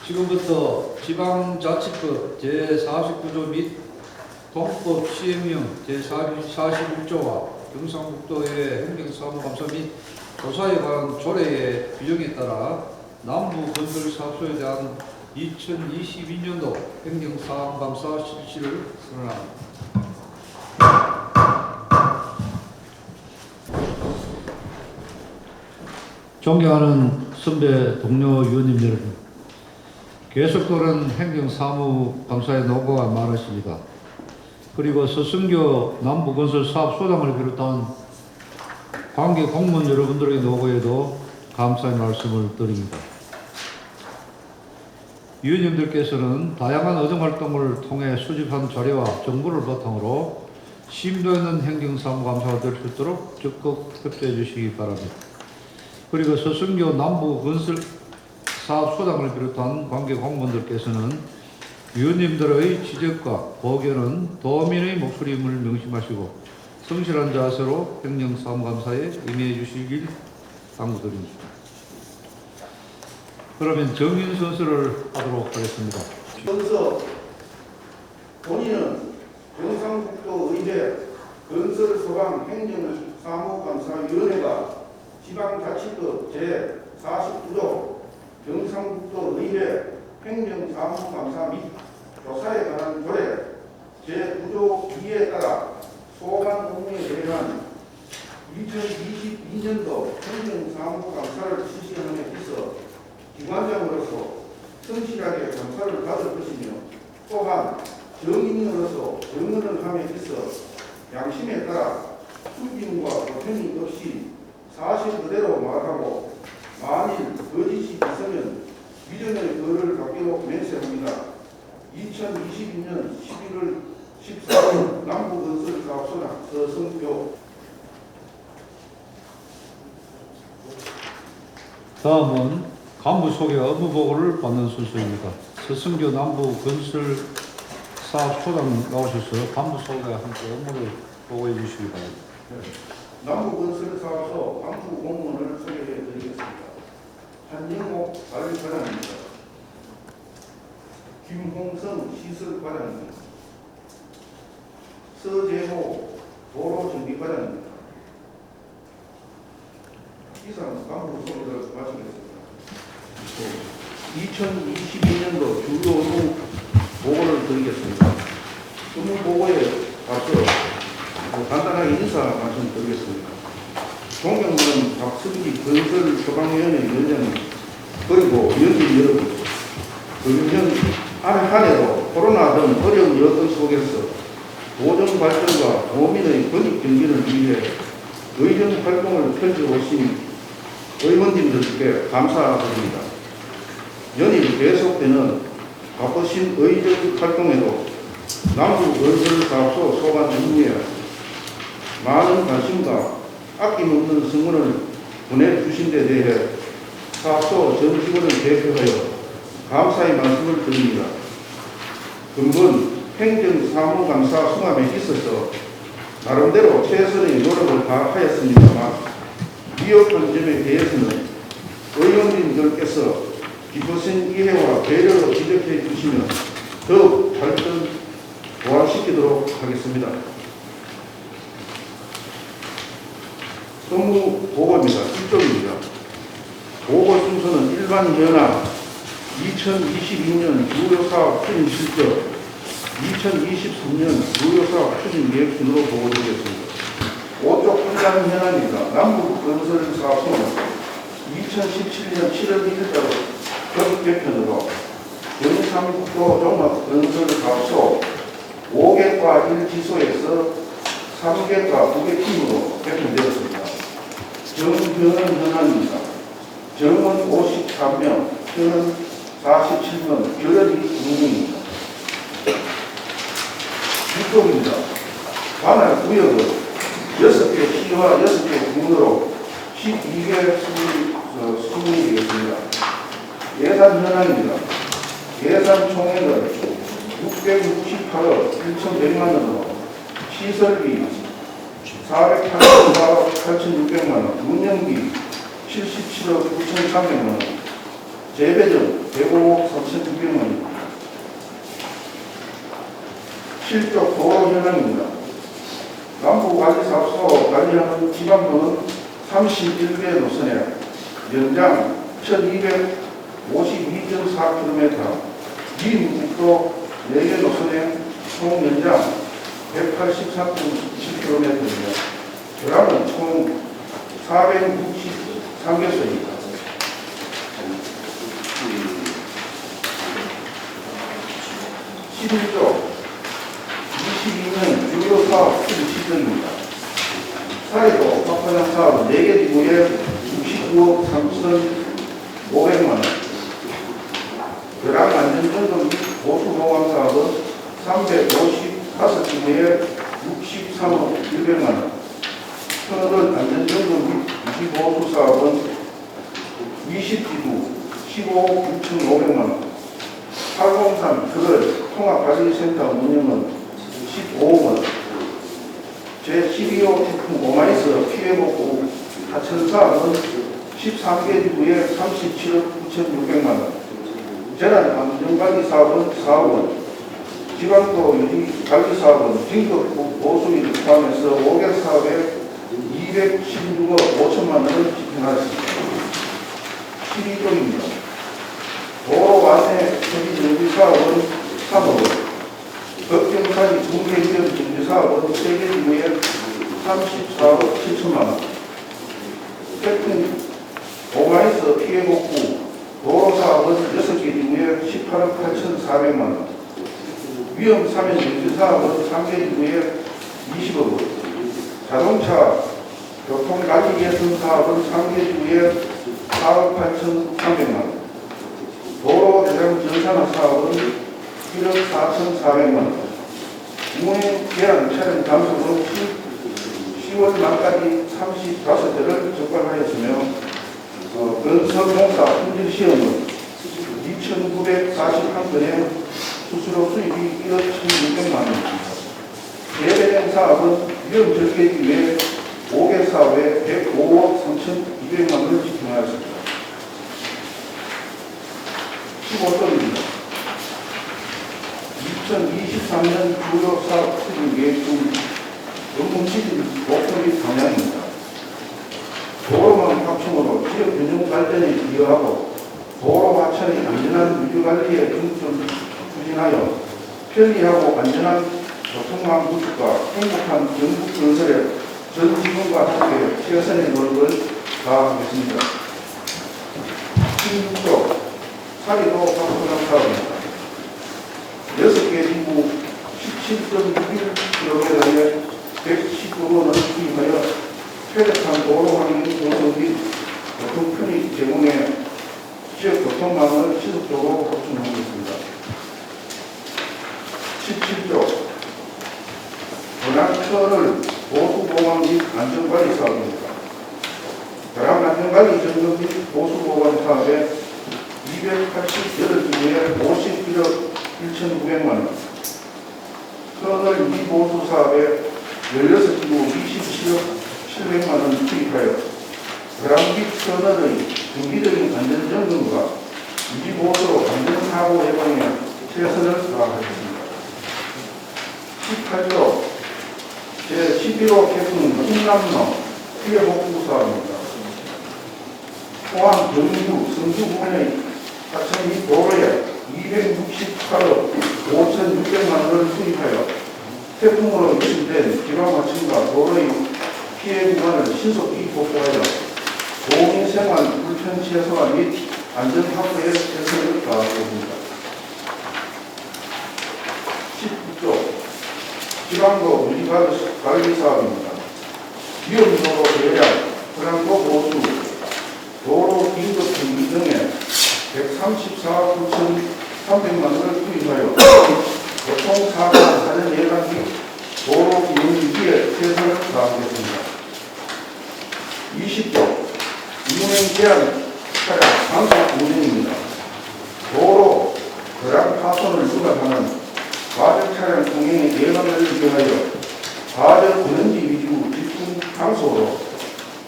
지금부터 지방자치법 제49조 및 동법 시행령 제41조와 경상북도의 행정사무감사 및 조사에 관한 조례의 규정에 따라 남부건설사업소에 대한 2022년도 행정사무감사 실시를 선언합니다. 존경하는 선배 동료 위원님 여러분, 계속되는 행정사무감사의 노고가 많으십니다. 그리고 서승교 남부건설사업소장을 비롯한 관계 공무원 여러분들의 노고에도 감사의 말씀을 드립니다. 위원님들께서는 다양한 의정활동을 통해 수집한 자료와 정보를 바탕으로 심도 있는 행정사무감사가 될 수 있도록 적극 협조해 주시기 바랍니다. 그리고 서승교 남부건설사업소장을 비롯한 관계 공무원들께서는 위원님들의 지적과 고견은 도민의 목소리임을 명심하시고 성실한 자세로 행정사무감사에 임해 주시길 당부드립니다. 그러면 정인 선서를 하도록 하겠습니다. 선서 본인은 경상북도의회 건설소방 행정사무감사위원회가 지방자치법 제49조 경상북도의회 행정사무감사 및 조사에 관한 조례 제9조 2에 따라 소관 업무에 대한 2022년도 행정사무감사를 실시함에 있어 기관장으로서 성실하게 감사를 받을 것이며 또한 정인으로서 정언을 함에 있어 양심에 따라 숨김과 보탬이 없이 사실 그대로 말하고 만일 거짓이 있으면 위정의 벌을 받기로 맹세합니다. 2022년 11월 14일 남부건설사업소장 서승교. 다음은 간부 소개 업무 보고를 받는 순서입니다. 서승교 남부건설사업소장 나오셔서 간부 소개와 함께 업무를 보고해 주시기 바랍니다. 남부건설사업소 간부 공무원을 소개해 드리겠습니다. 한영옥 관리과장입니다. 김홍성 시설과장입니다. 서재호 도로정비과장입니다. 이상 간부 소개를 마치겠습니다. 2022년도 주요 업무 보고를 드리겠습니다. 업무 보고에 앞서 간단하게 인사 말씀드리겠습니다. 존경하는 박승기 건설소방위원회 위원장님, 그리고 위원님 여러분, 금년 한 해도 코로나 등 어려운 여건 속에서 도정 발전과 도민의 권익 경기를 위해 의정 활동을 펼쳐오신 의원님들께 감사드립니다. 연일 계속되는 바쁘신 의정 활동에도 남부건설사업소 소관 업무에 많은 관심과 아낌없는 성원을 보내주신 데 대해 사업소 전 직원을 대표하여 감사의 말씀을 드립니다. 근본 행정사무감사 수감에 있어서 나름대로 최선의 노력을 다하였습니다만 위협한 점에 대해서는 의원님들께서 깊으신 이해와 배려로 지적해 주시면 더욱 발전 보완시키도록 하겠습니다. 업무 보고입니다. 1쪽입니다. 보고 순서는 일반 현황, 2022년 주요사업 추진 실적, 2023년 주요사업 추진 계획 순으로 보고드리겠습니다. 5쪽 일반 현황입니다. 남부건설사업소는 2017년 7월 1일자로 조직 개편으로 경상북도 종합건설사업소 5개과 1지소에서 3개과 9개 팀으로 개편되었습니다. 정변은 현황입니다. 정원 53명, 현은 47명, 결연이 2명입니다. 6쪽입니다. 관할 구역은 6개 시와 6개 군으로 12개 수문이 되겠습니다. 예산 현황입니다. 예산 총액은 668억 1,100만 원으로 시설비 484억 8,600만 원, 운영비 77억 9,300만 원, 재배점 105억 3,200만원입니다. 실적 도로 현황입니다. 남부관리사업소 관리하는 지방도는 31개 노선에 연장 1252.4km, 미국도 4개 노선에 총 연장 183.7km입니다. 결항은 총 463개소입니다. 11조 22년 주요 사업 실시정입니다. 사회도 확산형 사업은 4개 지구에 69억 3,500만원, 결항 안전점검 및 보수보강 사업은 355지구에 63억 100만원, 터널 안전점검 및 유지보수 사업은 20지구 15억 6,500만원, 803 터널 통합관리센터 운영은 15억원, 제12호 태풍 오마이스 피해복구 하천 사업은 13개 지구에 37억 9,600만원, 재난 안전관리 사업은 4억원, 지방도 유지 관리 사업은 긴급 보수비를 포함해서 5개 사업에 216억 5천만원을 집행하였습니다. 12조입니다. 도로 안내 처리 정비 사업은 3억원, 법경사지 붕괴위험 정비 사업은 3개 지구에 34억 7천만원, 태풍 오마이스 피해복구 도로 사업은 6개 지구에 18억 8,400만원, 위험 사면 정비 사업은 3개 지구에 20억원, 자동차 교통관리 개선 사업은 3개 지구에 4억 8,300만원, 도로 대장 전산화 사업은 1억 4,400만원, 운행 제한 차량 단속은 10월 말까지 35대를 적발하였으며 건설공사 품질 시험은 2,941건에 수수료 수입이 1억 1,600만원입니다. 예배행 사업은 위험 절개기 위해 5개 사업에 105억 3,200만원을 집행하였습니다. 15조입니다. 2023년 주요 사업 추진 계획 중 업무 추진 목표 및 방향입니다. 도로망 확충으로 지역 균형 발전에 기여하고 도로 하천의 안전한 유지 관리에 중점 추진하여 편리하고 안전한 교통망 구축과 행복한 영국 건설에 전 직원과 함께 최선의 노력을 다하겠습니다. 16조 사리도 확충한 사업입니다. 6개 지구 17.61km에 119번을 투입하여 쾌적한 도로 환경 조성 및 교통 편의 제공에 지역 교통망을 지속적으로 확충하겠습니다. 17조 관악터널 보수보강 및 안전관리 사업입니다. 관악 안전관리 점검 및 보수보강 사업에 288지구에 51억 1,900만원, 터널 유지보수 사업에 16지구 27억 700만원 투입하여 관악 및 터널의 정기적인 안전점검과 유지보수로 안전사고 예방에 최선을 다하겠습니다. 18조 제11호 태풍 흥남로 피해복구 사업입니다. 포항, 경주, 성주 부근의 하천 및 도로에 268억 5,600만원을 투입하여 태풍으로 유출된 지방하천과 도로의 피해 구간을 신속히 복구하여 도민생활 불편 최소화 및 안전 확보에 최선을 다하겠습니다. 19조 지방도 유지관리 사업입니다. 위험도로 계량, 호량도 보수, 도로 긴급 정비 등에 134억 9,300만원을 투입하여 교통사고 사전 예방 및 도로 기능 유지에 최선을 다하겠습니다. 20조 운행 제한 차량 단속 운행입니다. 도로 거량 파손을 유발하는 과적 차량 통행의 예방을 위하여 과적 근원지 위주 집중 장소로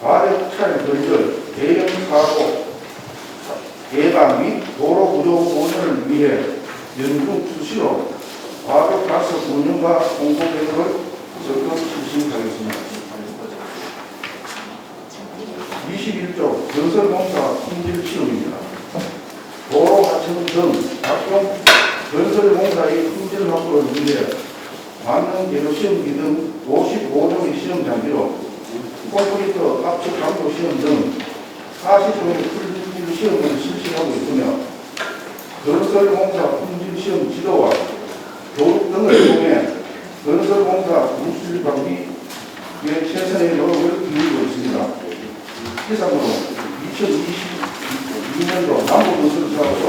과적 차량 걸절 대형 사고 예방 및 발전을 위해 연중 수시로 과거 가스 운영과 공고 계획을 적극 실시하겠습니다. 21조 건설공사 품질 시험입니다. 도로 하청 등 각종 건설공사의 품질 확보를 위해 만능 제로 시험기 등 55종의 시험 장비로 콘크리트 압축 강도 시험 등 40종의 품질 시험을 실시하고 있으며 건설공사 품질 시험 지도와 교육 등을 통해 건설공사 품질 방지에 최선의 노력을 기울이고 있습니다. 이상으로 2022년도 남부건설사업소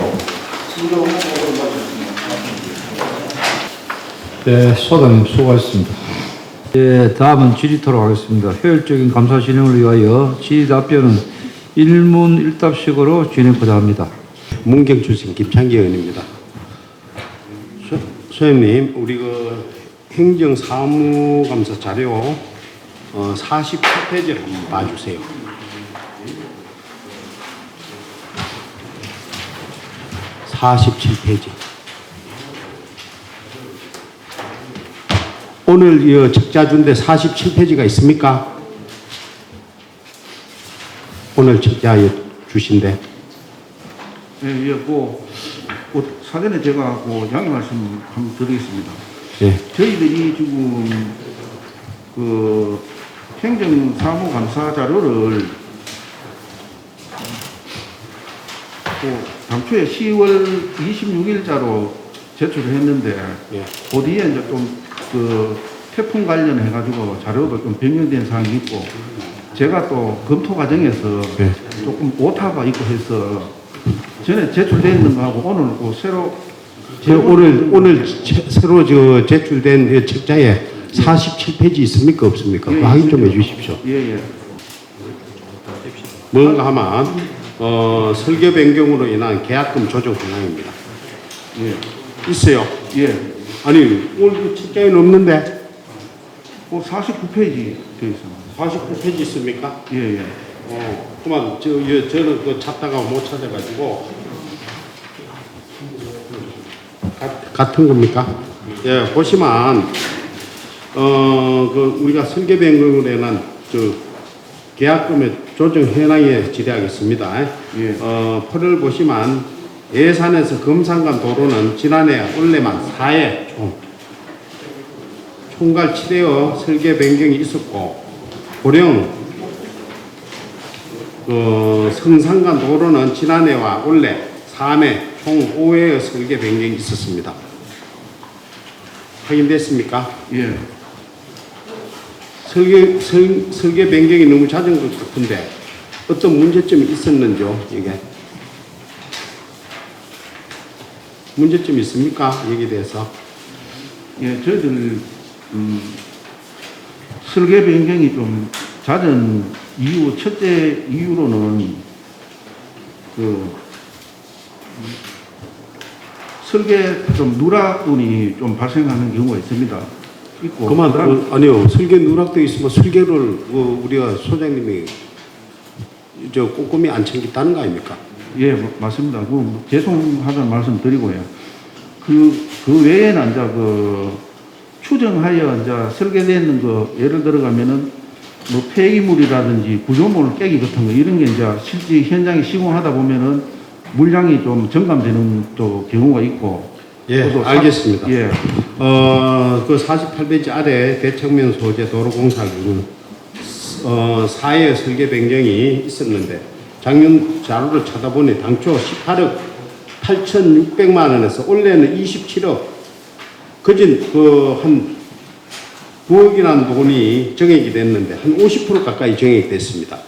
수조 홍보를 마쳤습니다. 네, 소장님 수고하셨습니다. 네, 다음은 질의토록 하겠습니다. 효율적인 감사 진행을 위하여 질의 답변은 일문일답식으로 진행하고자 합니다. 문경 출신 김창기 의원입니다. 소장님, 우리 행정사무감사 자료 47페이지를 한번 봐주세요. (47페이지) 오늘 이 적자준대 47페이지가 있습니까? 오늘 적자 주신데. 예, 예, 사전에 제가 양해 말씀 한번 드리겠습니다. 예. 저희들이 지금 행정사무감사 자료를 당초에 10월 26일자로 제출을 했는데 예. 그 뒤에 이제 좀 태풍 관련해가지고 자료도 좀 변경된 사항이 있고 제가 또 검토 과정에서 예. 조금 오타가 있고 해서 전에 제출되어 있는 거하고 오늘 새로 오늘 새로 제출된 책자에 47페이지 있습니까 없습니까? 예, 확인 좀 해주십시오. 예, 예. 뭔가 하면 설계 변경으로 인한 계약금 조정 현황입니다. 예. 있어요. 예. 아니 오늘 책자에는 없는데 49페이지 되어 있습니다. 49페이지 있습니까? 예, 예. 그만 저는 찾다가 못 찾아가지고 같은 겁니까? 예, 보시면 우리가 설계 변경으로 인한 계약금의 조정 현황에 질의하겠습니다. 예. 표를 보시면 예산에서 금산간 도로는 지난해 올해만 4회 총괄 7회의 설계 변경이 있었고 고령 성산간 도로는 지난해와 올해 3회 총 5회의 설계 변경이 있었습니다. 확인됐습니까? 예. 설계 변경이 너무 잦은 것 같은데 어떤 문제점이 있었는지요? 이게 문제점이 있습니까? 여기에 대해서. 예, 저희들 설계 변경이 좀 잦은 이유, 첫째 이유로는 설계 좀 누락분이 좀 발생하는 경우가 있습니다. 있고. 아니요. 설계 누락되어 있으면 설계를 우리가 소장님이 꼼꼼히 안 챙겼다는 거 아닙니까? 예, 맞습니다. 죄송하다는 말씀 드리고요. 그 외에는 이제 추정하여 이제 설계되는 예를 들어가면은 폐기물이라든지 구조물 깨기 같은 거 이런 게 이제 실제 현장에 시공하다 보면은 물량이 좀 증감되는 또 경우가 있고. 예, 알겠습니다. 예. 48페이지 아래 대청면 소재 도로공사 경우 4회 설계 변경이 있었는데 작년 자료를 찾아보니 당초 18억 8,600만 원에서 올해는 27억 거진 한 9억이라는 돈이 정액이 됐는데 한 50% 가까이 정액이 됐습니다.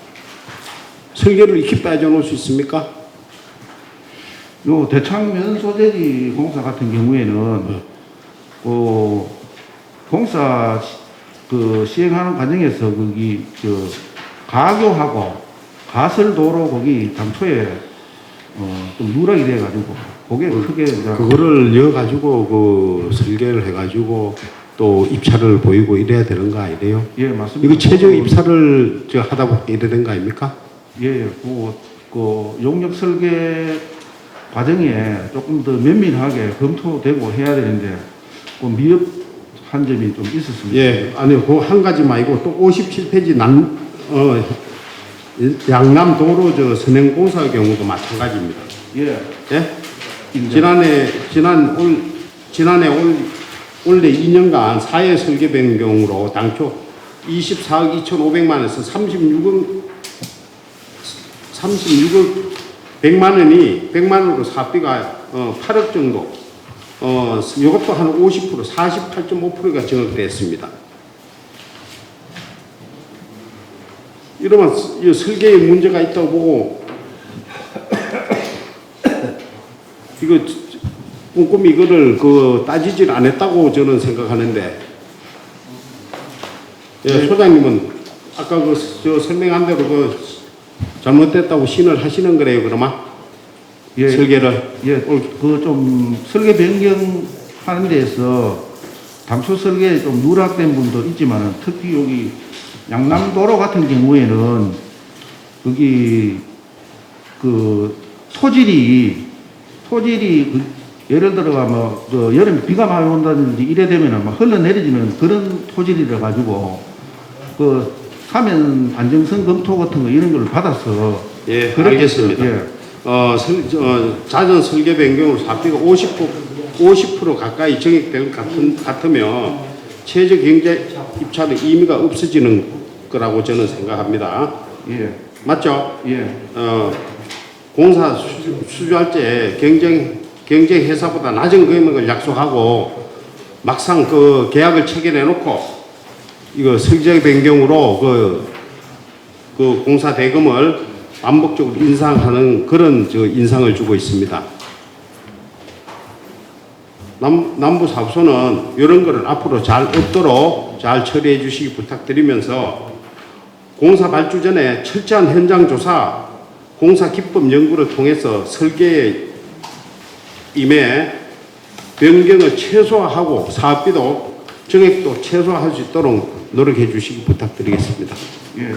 설계를 이렇게 빠져놓을 수 있습니까? 대창면 소재지 공사 같은 경우에는 공사 시행하는 과정에서 거기 가교하고 가설도로 거기 당초에 좀 누락이 돼가지고 그게 크게 그거를 이어가지고 설계를 해가지고 또 입찰을 보이고 이래야 되는 거 아니래요? 예, 맞습니다. 이거 최저 입찰을 하다 보니 이래 된 거 아닙니까? 예, 용역 설계 과정에 조금 더 면밀하게 검토되고 해야 되는데 그 미흡한 점이 좀 있었습니다. 예, 아니 그 한 가지 말고 또 57페이지 양남 도로 저 선행공사 경우도 마찬가지입니다. 예. 예? 인정. 지난해 올해 2년간 사회 설계 변경으로 당초 24억 2,500만원에서 36억 100만 원이 100만 원으로 사업비가 8억 정도. 이것도 한 50%, 48.5%가 증액됐습니다. 이러면 이 설계에 문제가 있다고 보고 이거 꼼꼼히 이거를 따지질 않았다고 저는 생각하는데, 예, 소장님은 아까 저 설명한 대로 잘못됐다고 신을 하시는 거래요, 그러면? 예. 설계를. 예. 그 좀 설계 변경하는 데서 당초 설계에 좀 누락된 분도 있지만은 특히 여기 양남도로 같은 경우에는 여기 그 토질이 예를 들어가 뭐 여름에 비가 많이 온다든지 이래 되면은 막 흘러내려지는 그런 토질이라 가지고 그 사면 안정성 검토 같은 거 이런 걸 받아서 예, 그렇게 알겠습니다. 예. 자전 설계 변경으로 사업비가 50% 가까이 증액될 것 같으면 최저 경제 입찰의 의미가 없어지는 거라고 저는 생각합니다. 예. 맞죠? 예. 공사 수주할 때 경쟁 회사보다 낮은 금액을 약속하고 막상 그 계약을 체결해 놓고 이거 설계 변경으로 그 공사 대금을 반복적으로 인상하는 그런 인상을 주고 있습니다. 남부 사업소는 이런 거를 앞으로 잘 없도록 잘 처리해 주시기 부탁드리면서 공사 발주 전에 철저한 현장 조사, 공사 기법 연구를 통해서 설계에 임해 변경을 최소화하고 사업비도 증액도 최소화할 수 있도록 노력해 주시기 부탁드리겠습니다. 예.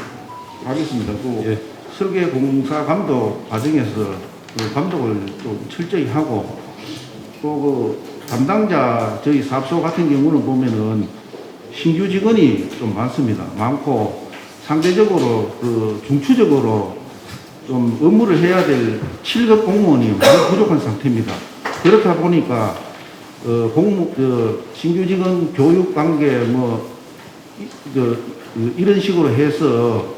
알겠습니다. 또 예. 설계 공사 감독 과정에서 그 감독을 좀 철저히 하고 또 그 담당자 저희 사업소 같은 경우는 보면은 신규 직원이 좀 많고 상대적으로 그 중추적으로 좀 업무를 해야 될 7급 공무원이 많이 부족한 상태입니다. 그렇다 보니까 신규 직원 교육 관계 이런 식으로 해서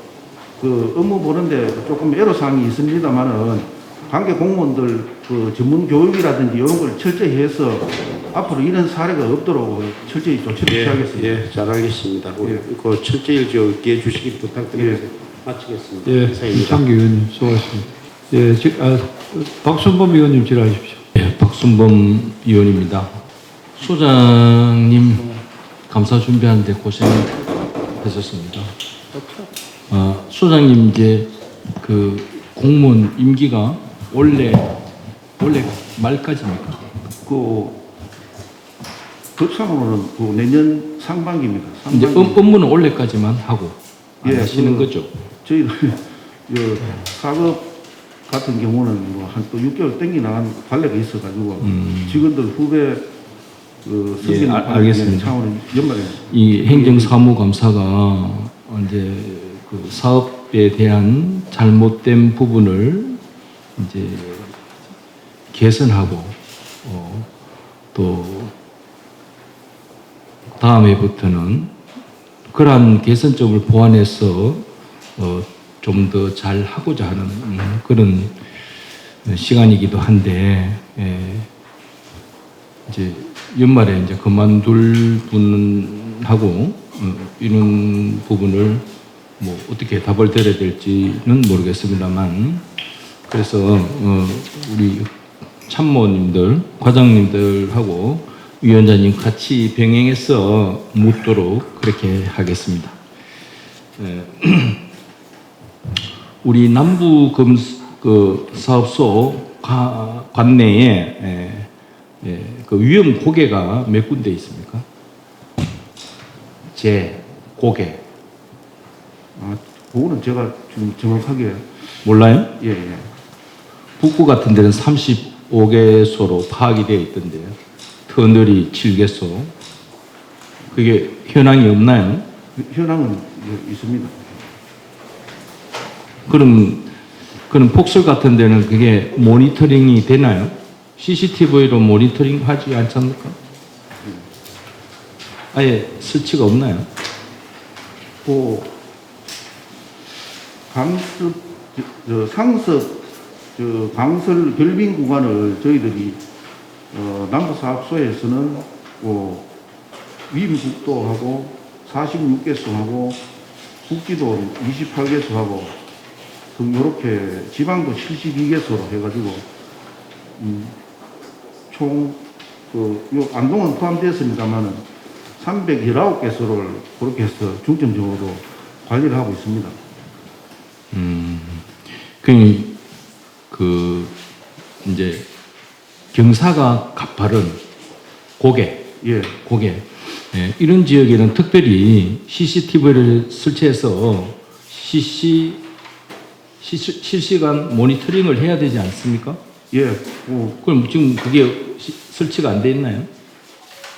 그 업무 보는데 조금 애로사항이 있습니다만은 관계 공무원들 그 전문 교육이라든지 이런 걸 철저히 해서 앞으로 이런 사례가 없도록 철저히 조치를 취하겠습니다. 예, 잘 알겠습니다. 예. 그 철저히 기해 주시기 부탁드리면서 마치겠습니다. 예, 이창기 의원님 수고하셨습니다. 예, 박순범 의원님 질의하십시오. 예, 박순범 의원입니다. 소장님 감사 준비하는데 고생하셨습니다. 소장님 이제 그 공무원 임기가 원래 말까지입니까? 법상으로는 그 내년 상반기입니다. 이제 업무는 올해까지만 하고 안 하시는 거죠? 저희들 사업 같은 경우는 뭐 한 또 6개월 땡기 나간 관례가 있어가지고 직원들 후배 승진 알겠습니다. 차원을 연말에 이 행정사무감사가 이제 그 사업에 대한 잘못된 부분을 이제 개선하고 또 다음 해부터는 그러한 개선점을 보완해서 좀 더 잘 하고자 하는 그런 시간이기도 한데 이제 연말에 이제 그만둘 분하고 이런 부분을 뭐 어떻게 답을 드려야 될지는 모르겠습니다만 그래서 우리 참모님들, 과장님들하고 위원장님 같이 병행해서 묻도록 그렇게 하겠습니다. 우리 남부 그 사업소 관내에 그 위험 고개가 몇 군데 있습니까? 고개. 그거는 제가 지금 정확하게 몰라요? 예. 북구 같은 데는 30 5개소로 파악이 되어 있던데요. 터널이 7개소. 그게 현황이 없나요? 현황은 있습니다. 그럼 폭설 같은 데는 그게 모니터링이 되나요? CCTV로 모니터링 하지 않습니까? 아예 설치가 없나요? 그 강습, 상습, 강설 결빙 구간을 저희들이 남부사업소에서는 위임국도하고 46개소하고 국기도 28개소하고 이렇게 지방도 72개소로 해가지고 총 요 안동은 포함되었습니다만은 319개소를 그렇게 해서 중점적으로 관리를 하고 있습니다. 이제 경사가 가파른 고개, 예, 예, 이런 지역에는 특별히 CCTV를 설치해서 실시간 모니터링을 해야 되지 않습니까? 예. 그럼 지금 그게 설치가 안 돼 있나요?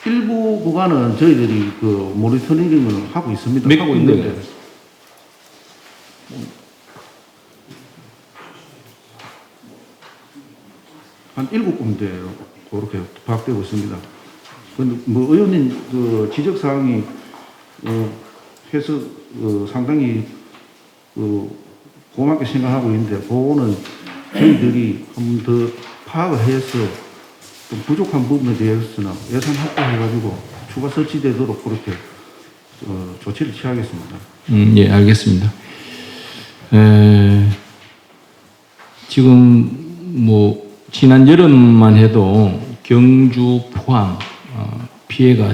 일부 구간은 저희들이 그 모니터링을 하고 있습니다. 몇 하고 군데요? 있는데 한 7군데 그렇게 파악되고 있습니다. 근데 뭐 의원님 그 지적 사항이 해서 상당히 고맙게 생각하고 있는데 그거는 저희들이 한 번 더 파악을 해서 좀 부족한 부분에 대해서는 예산 확보해가지고 추가 설치되도록 그렇게 조치를 취하겠습니다. 예, 알겠습니다. 지금 뭐 지난 여름만 해도 경주, 포항 피해가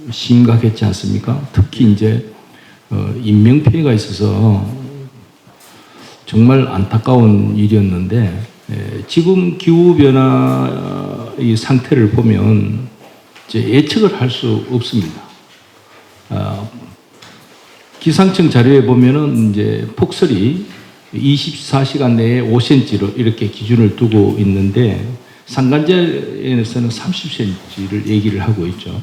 심각했지 않습니까? 특히 이제 인명 피해가 있어서 정말 안타까운 일이었는데 지금 기후 변화의 상태를 보면 이제 예측을 할 수 없습니다. 기상청 자료에 보면은 이제 폭설이 24시간 내에 5cm로 이렇게 기준을 두고 있는데 산간제에서는 30cm를 얘기를 하고 있죠.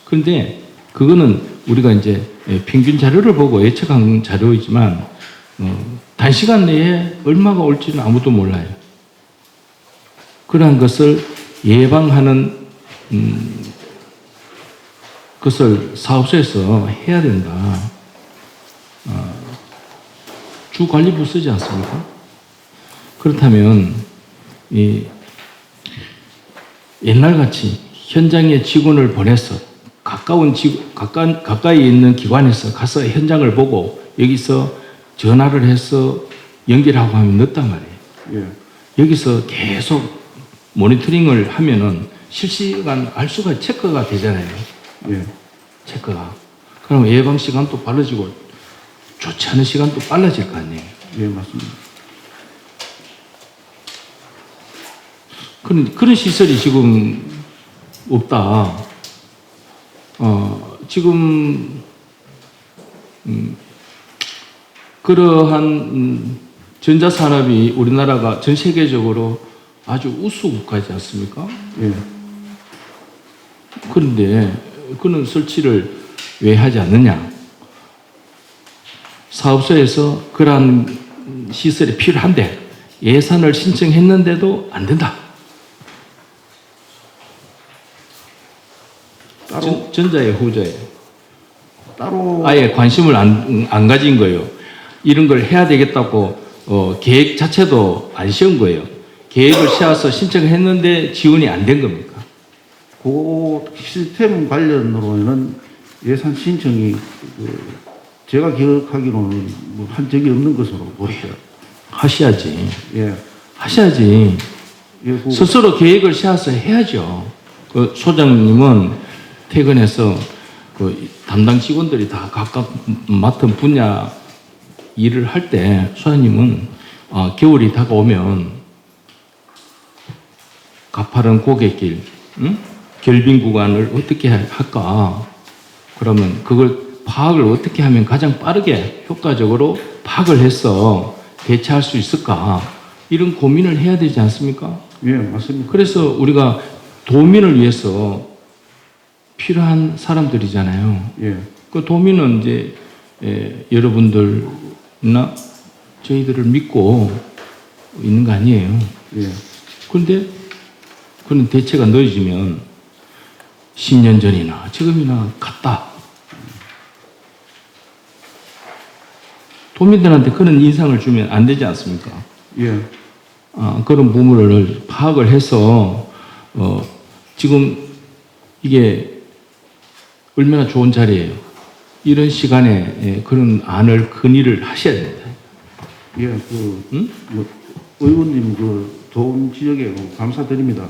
그런데 그거는 우리가 이제 평균 자료를 보고 예측한 자료이지만 단시간 내에 얼마가 올지는 아무도 몰라요. 그러한 것을 예방하는 것을 사업소에서 해야 된다. 주관리부 쓰지 않습니까? 그렇다면 옛날같이 현장에 직원을 보내서 가까이 있는 기관에서 가서 현장을 보고 여기서 전화를 해서 연결하고 하면 늦단 말이에요. 예. 여기서 계속 모니터링을 하면은 실시간 알 수가 체크가 되잖아요. 예. 체크가. 그럼 예방 시간도 빨라지고 좋지 않은 시간도 빨라질 거 아니에요. 예, 맞습니다. 그런 시설이 지금 없다. 지금 그러한 전자산업이 우리나라가 전 세계적으로 아주 우수 국가이지 않습니까? 예. 그런데 그런 설치를 왜 하지 않느냐? 사업소에서 그러한 시설이 필요한데 예산을 신청했는데도 안 된다. 전자의 후자예요. 따로 아예 관심을 안 가진 거예요. 이런 걸 해야 되겠다고 계획 자체도 안 세운 거예요. 계획을 세워서 신청했는데 지원이 안 된 겁니까? 그 시스템 관련으로는 예산 신청이 제가 기억하기로는 뭐 한 적이 없는 것으로 보여요. 하셔야지. 예. 하셔야지. 예, 스스로 계획을 세워서 해야죠. 그 소장님은 퇴근해서 그 담당 직원들이 다 각각 맡은 분야 일을 할 때 소장님은 겨울이 다가오면 가파른 고갯길, 결빙 구간을 어떻게 할까? 그러면 그걸 파악을 어떻게 하면 가장 빠르게 효과적으로 파악을 해서 대처할 수 있을까? 이런 고민을 해야 되지 않습니까? 예, 맞습니다. 그래서 우리가 도민을 위해서 필요한 사람들이잖아요. 예, 그 도민은 이제 여러분들나 저희들을 믿고 있는 거 아니에요. 예, 그런데 그런 대체가 늦어지면 10년 전이나 지금이나 같다. 도민들한테 그런 인상을 주면 안 되지 않습니까? 예, 그런 부분을 파악을 해서 지금 이게 얼마나 좋은 자리예요. 이런 시간에 그런 안을 건의를 하셔야 됩니다. 예, 뭐, 의원님 도움 지적에 감사드립니다.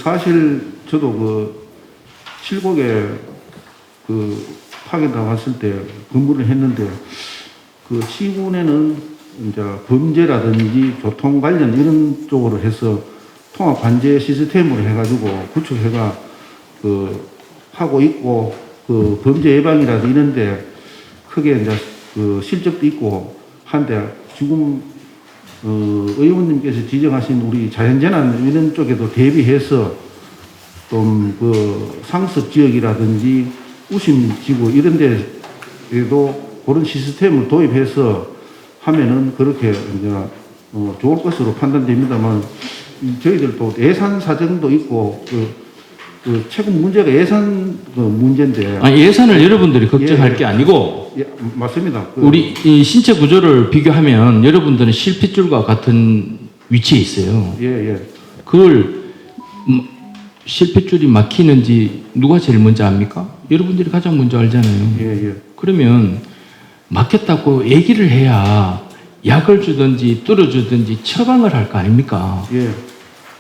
사실 저도 칠곡에 파견당했을 때 근무를 했는데 시군에는 이제 범죄라든지 교통 관련 이런 쪽으로 해서 통합 반제 시스템으로 해가지고 구축해가 하고 있고 범죄 예방이라든지 이런데 크게 이제 실적도 있고 한데 지금 의원님께서 지정하신 우리 자연재난 이런 쪽에도 대비해서 좀 상습 지역이라든지 우심지구 이런 데에도 그런 시스템을 도입해서 하면은 그렇게 이제 좋을 것으로 판단됩니다만 저희들도 예산 사정도 있고 최근 문제가 예산 문제인데 예산을 여러분들이 걱정할 예, 게 아니고 예, 맞습니다. 우리 이 신체 구조를 비교하면 여러분들은 실핏줄과 같은 위치에 있어요. 예, 예. 그걸 실핏줄이 막히는지 누가 제일 먼저 압니까? 여러분들이 가장 먼저 알잖아요. 예, 예. 그러면 막혔다고 얘기를 해야 약을 주든지 뚫어주든지 처방을 할 거 아닙니까? 예.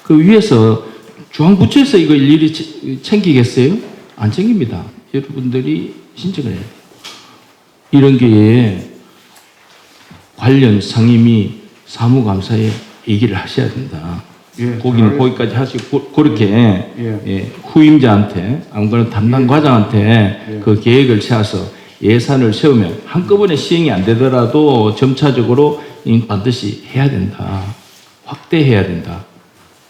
그 위에서 중앙부처에서 이거 일일이 챙기겠어요? 안 챙깁니다. 여러분들이 신청을 해요. 이런 게 관련 상임위 사무감사에 얘기를 하셔야 된다. 예, 거기는 거기까지 하시고 그렇게 예. 후임자한테 아무거나 담당 과장한테 그 계획을 세워서 예산을 세우면 한꺼번에 시행이 안 되더라도 점차적으로 반드시 해야 된다. 확대해야 된다.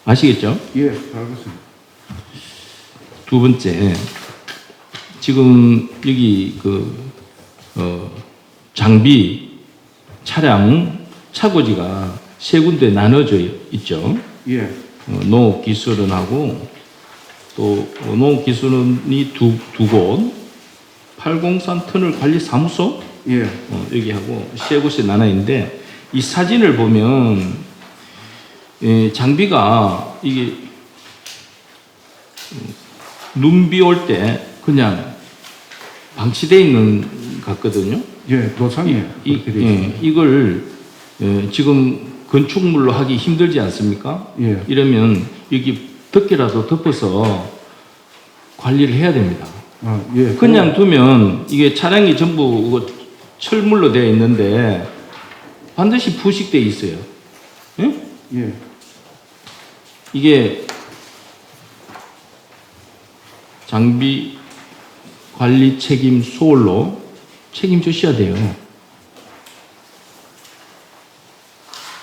아시겠죠? 예, 알겠습니다. 두 번째, 지금 여기 장비, 차량, 차고지가 세 군데 나눠져 있죠. 예, 농업기술원하고 또 농업기술원이 두 곳, 803 터널 관리 사무소 예, 여기하고 세 곳에 나눠 있는데 이 사진을 보면 장비가 이게 눈비 올 때 그냥 방치되어 있는 것 같거든요. 예, 노상에 그렇게 되어 있습니다. 이걸 지금 건축물로 하기 힘들지 않습니까? 예. 이러면 여기 덮개라도 덮어서 관리를 해야 됩니다. 아, 예. 그냥 두면 이게 차량이 전부 철물로 되어 있는데 반드시 부식되어 있어요. 예? 예, 이게 장비 관리 책임 소홀로 책임져셔야 돼요.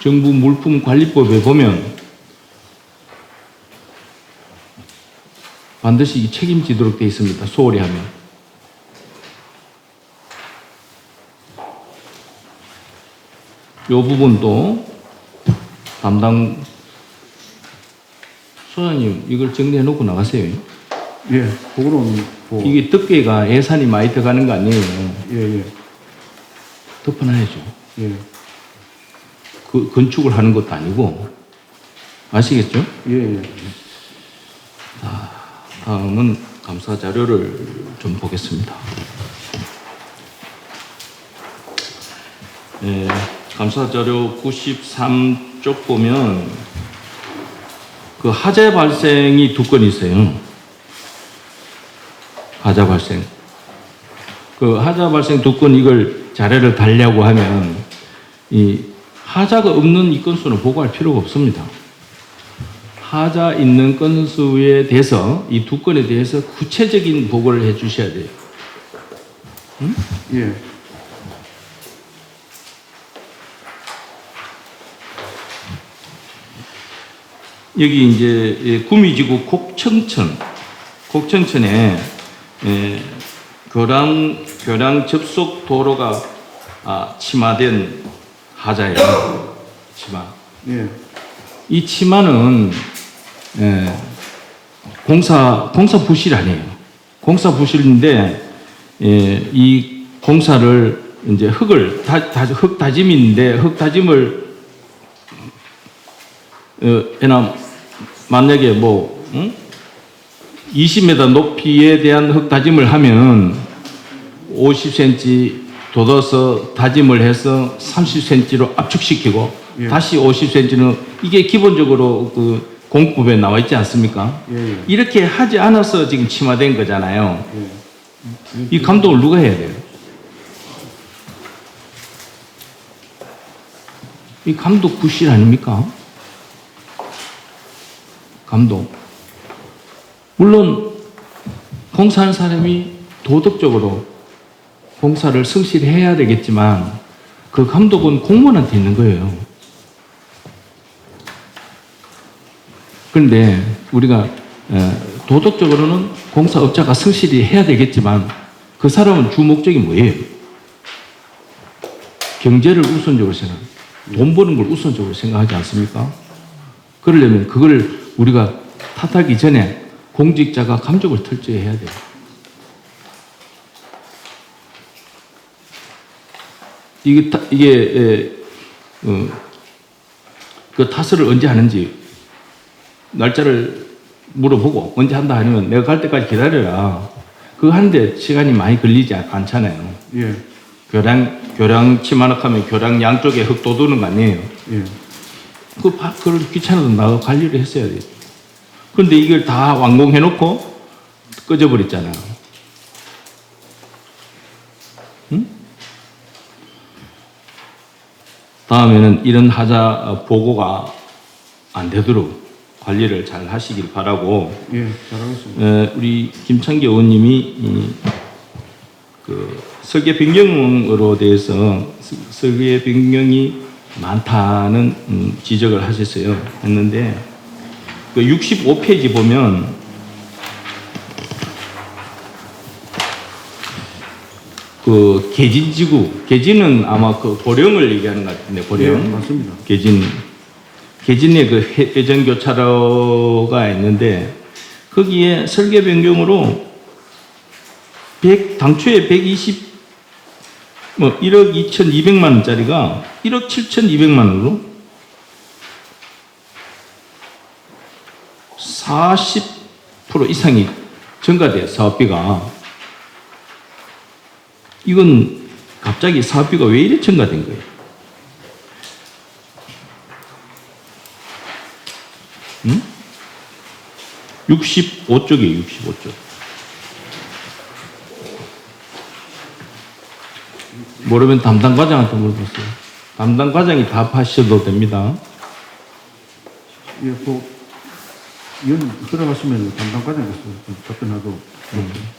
정부 물품 관리법에 보면 반드시 책임지도록 되어 있습니다. 소홀히 하면. 이 부분도 담당 소장님 이걸 정리해 놓고 나가세요. 예, 그거는 이게 덮개가 예산이 많이 들어가는 거 아니에요. 예, 예, 덮어놔야죠. 예, 그 건축을 하는 것도 아니고 아시겠죠? 예, 예. 다음은 감사 자료를 좀 보겠습니다. 감사 자료 93쪽 보면 그 하자 발생이 두 건 있어요. 하자 발생. 그 하자 발생 두 건 이걸 자료를 달려고 하면 이 하자가 없는 이 건수는 보고할 필요가 없습니다. 하자 있는 건수에 대해서 이 두 건에 대해서 구체적인 보고를 해 주셔야 돼요. 예. 여기 이제 구미지구 곡천천에 교량 접속 도로가 침하된 하자예요. 치마. 예. 이 치마는 공사 부실 아니에요. 공사 부실인데 이 공사를 이제 흙 다짐인데 흙 다짐을 만약에 20m 높이에 대한 흙 다짐을 하면 50cm 돋아서 다짐을 해서 30cm로 압축시키고 예. 다시 50cm는 이게 기본적으로 그 공법에 나와 있지 않습니까? 예. 이렇게 하지 않아서 지금 침하된 거잖아요. 예. 이 감독을 누가 해야 돼요? 이 감독 부실 아닙니까? 감독. 물론 공사하는 사람이 도덕적으로 공사를 성실해야 되겠지만 그 감독은 공무원한테 있는 거예요. 그런데 우리가 도덕적으로는 공사업자가 성실히 해야 되겠지만 그 사람은 주 목적이 뭐예요? 경제를 우선적으로 생각, 돈 버는 걸 우선적으로 생각하지 않습니까? 그러려면 그걸 우리가 탓하기 전에 공직자가 감독을 철저히 해야 돼요. 그 타설을 언제 하는지 날짜를 물어보고 언제 한다 하면 내가 갈 때까지 기다려라. 그거 하는데 시간이 많이 걸리지 않잖아요. 예. 교량 치마낙하면 교량 양쪽에 흙 돋우는 거 아니에요. 예. 그걸 귀찮아서 나가 관리를 했어야 돼요. 그런데 이걸 다 완공해놓고 꺼져버렸잖아요. 응? 다음에는 이런 하자 보고가 안 되도록 관리를 잘 하시길 바라고, 예. 잘하겠습니다. 우리 김창기 의원님이 그 설계 변경으로 대해서 설계 변경이 많다는 지적을 하셨어요. 했는데 그 65페이지 보면 그 계진지구, 계진은 아마 그 보령을 얘기하는 것 같은데, 보령. 예, 맞습니다. 계진에 그 회전교차로가 있는데 거기에 설계 변경으로 당초에 1억 2,200만 원짜리가 1억 7,200만 원으로 40% 이상이 증가돼요, 사업비가. 이건 갑자기 사업비가 왜 이래 증가된 거예요? 65쪽이에요, 65쪽. 모르면 담당 과장한테 물어보세요. 담당 과장이 답하셔도 됩니다. 예, 위원 들어가시면 담당 과장께서 좀 답변하도록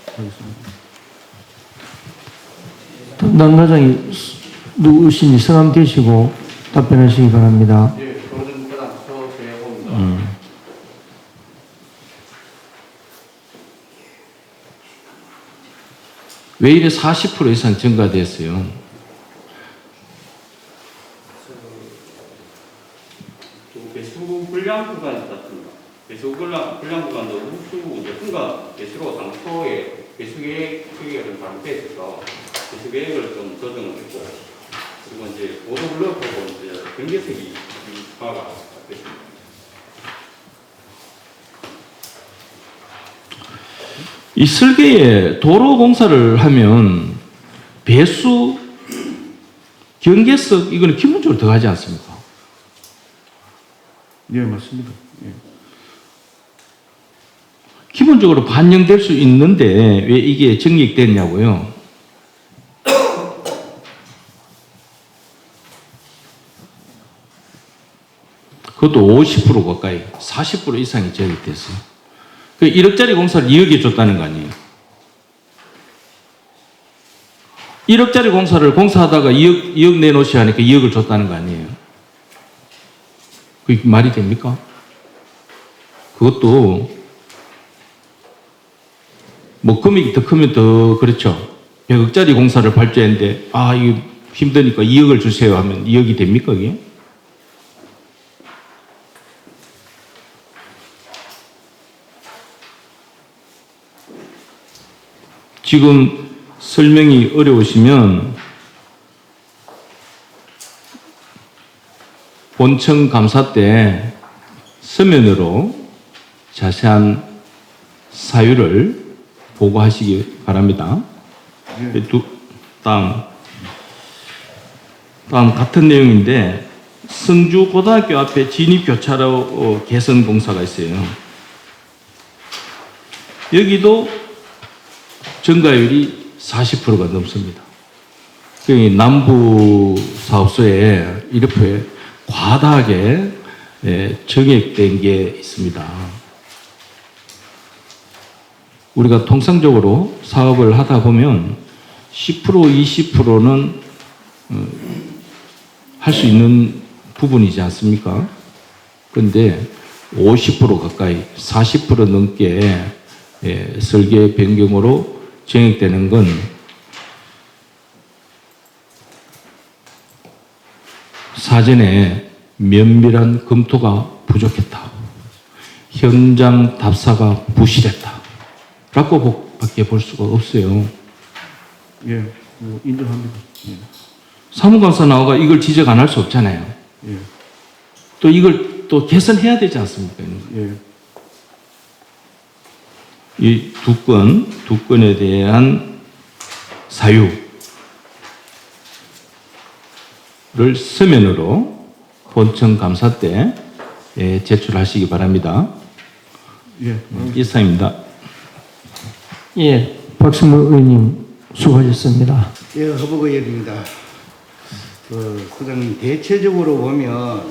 하겠습니다. 담당 과장이 누구신지 성함 되시고 답변하시기 바랍니다. 예, 저는 그냥 서대호입니다. 왜 이래 40% 이상 증가됐어요? 배수 불량 구간이 있었습니다. 배수 불량 구간도 흡수 이제 흥가 배수로 당초에 배수 계획이 좀 잘못됐어서 배수 계획을 좀 조정을 했고, 그리고 이제 보도 블럭하고 이제 경계색이 가가 됐습니다. 이 설계에 도로 공사를 하면 배수, 경계석 이거는 기본적으로 들어가지 않습니까? 예, 맞습니다. 예. 기본적으로 반영될 수 있는데 왜 이게 정립됐냐고요? 그것도 50% 가까이, 40% 이상이 정립됐어요. 그 1억짜리 공사를 2억에 줬다는 거 아니에요? 1억짜리 공사를 공사하다가 2억 내놓으셔야 하니까 2억을 줬다는 거 아니에요? 그게 말이 됩니까? 그것도 뭐 금액이 더 크면 더 그렇죠. 100억짜리 공사를 발주했는데 아 이거 힘드니까 2억을 주세요 하면 2억이 됩니까 그게? 지금 설명이 어려우시면 본청 감사 때 서면으로 자세한 사유를 보고하시기 바랍니다. 다음 같은 내용인데 성주 고등학교 앞에 진입교차로 개선 공사가 있어요. 여기도 증가율이 40%가 넘습니다. 남부 사업소에 이렇게 과다하게 정액된 게 있습니다. 우리가 통상적으로 사업을 하다 보면 10% 20%는 할 수 있는 부분이지 않습니까? 그런데 50% 가까이 40% 넘게 설계 변경으로 정액되는 건 사전에 면밀한 검토가 부족했다. 현장 답사가 부실했다. 라고 밖에 볼 수가 없어요. 예, 인정합니다. 예. 사무감사 나와가 이걸 지적 안 할 수 없잖아요. 예. 또 이걸 또 개선해야 되지 않습니까? 예. 이 두 건에 대한 사유를 서면으로 본청 감사 때 제출하시기 바랍니다. 예. 이상입니다. 예, 박승무 의원님 수고하셨습니다. 예, 허복 의원입니다. 소장님, 대체적으로 보면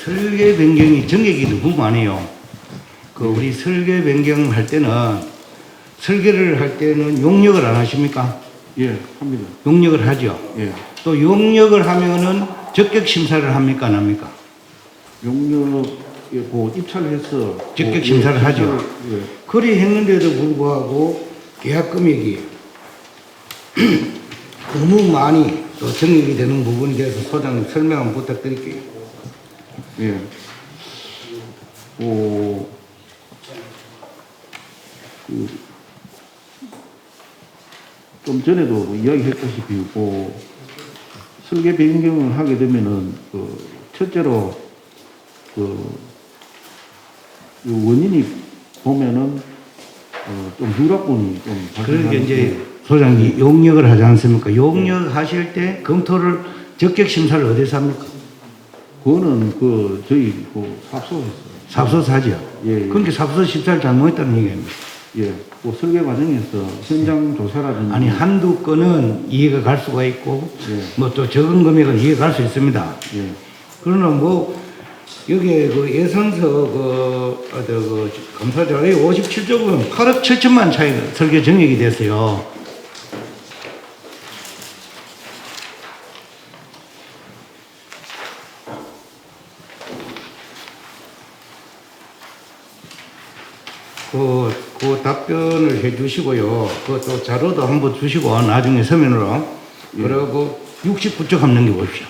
설계 변경이 정액이 너무 많아요. 우리 설계 변경할 때는 설계를 할 때는 용역을 안 하십니까? 예, 합니다. 용역을 하죠. 예. 또 용역을 하면은 적격 심사를 합니까, 안 합니까? 용역에 입찰해서 적격 심사를 하죠. 예. 그리 했는데도 불구하고 계약 금액이 너무 많이 또 정액이 되는 부분에 대해서 소장님 설명 한번 부탁드릴게요. 예. 좀 전에도 이야기했다시피 설계 변경을 하게 되면은 첫째로 이 원인이 보면은 좀 누락분이 좀 그러니까 발생하는 이제 소장님 용역을 하지 않습니까? 용역 하실 때 검토를 적격 심사를 어디서 합니까? 그거는 저희 삽소했어요. 삽소사죠. 예, 예. 그러니까 삽소 심사를 잘못했다는 얘기입니다. 예. 설계 과정에서 현장 조사라든지 아니 한두 건은 이해가 갈 수가 있고 예. 뭐 또 적은 금액은 이해가 갈 수 있습니다. 예. 그러나 여기에 예산서 감사 자료에 57조 보면 8억 7천만 차이가 설계 정액이 됐어요. 그 답변을 해 주시고요. 그것도 자료도 한번 주시고, 나중에 서면으로. 그리고 69쪽 한번 넘겨보십시오.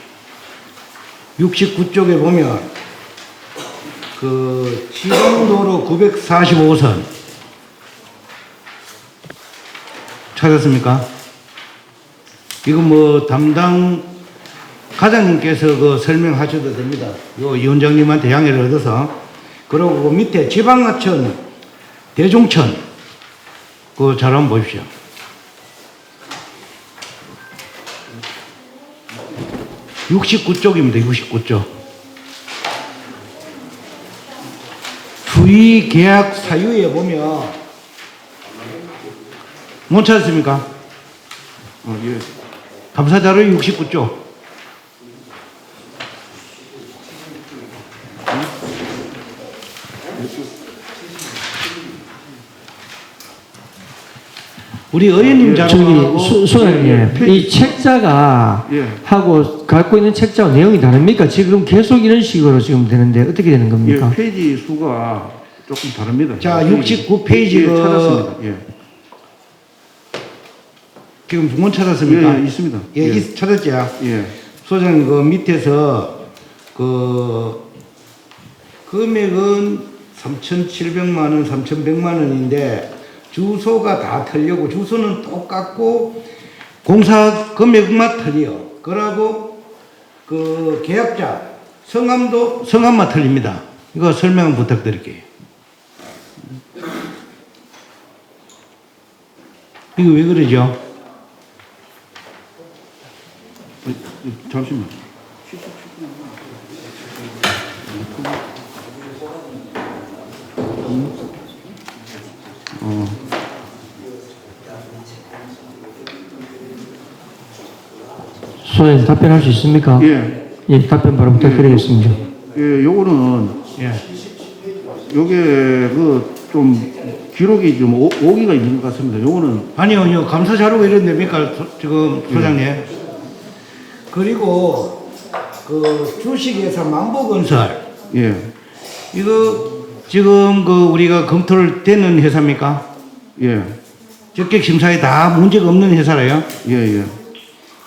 69쪽에 보면, 지방도로 945선. 찾았습니까? 이거 담당 과장님께서 설명하셔도 됩니다. 요 위원장님한테 양해를 얻어서. 그리고 그 밑에 지방하천 대종천, 자료 한번 보십시오. (69쪽입니다) 69쪽. 수의 계약 사유에 보면 못 찾았습니까? 예. 감사 자료 69쪽. 우리 의원님 자료하고 소장님, 이 책자가 예. 하고 갖고 있는 책자와 내용이 다릅니까? 지금 계속 이런 식으로 지금 되는데 어떻게 되는 겁니까? 페이지 수가 조금 다릅니다. 자, 69페이지 예, 찾았습니다. 예. 지금 못 찾았습니까? 예, 예, 있습니다. 예, 예. 찾았죠. 예. 소장님 그 밑에서 그 금액은 3,700만 원, 3,100만 원인데 주소가 다 틀리고 주소는 똑같고 공사 금액만 틀려. 그러고 그 계약자 성함만 틀립니다. 이거 설명 부탁드릴게요. 이거 왜 그러죠? 잠시만. 소장님 답변할 수 있습니까? 예. 예, 답변 바로 부탁드리겠습니다. 예, 요거는 예. 요게 그 좀 기록이 좀 오기가 있는 것 같습니다. 요거는 아니요, 감사 자료가 이런 됩니까? 지금 소장님. 그리고 그 주식회사 만보건설 예. 이거 지금 그 우리가 검토를 되는 회사입니까? 예. 적격 심사에 다 문제가 없는 회사라요? 예, 예.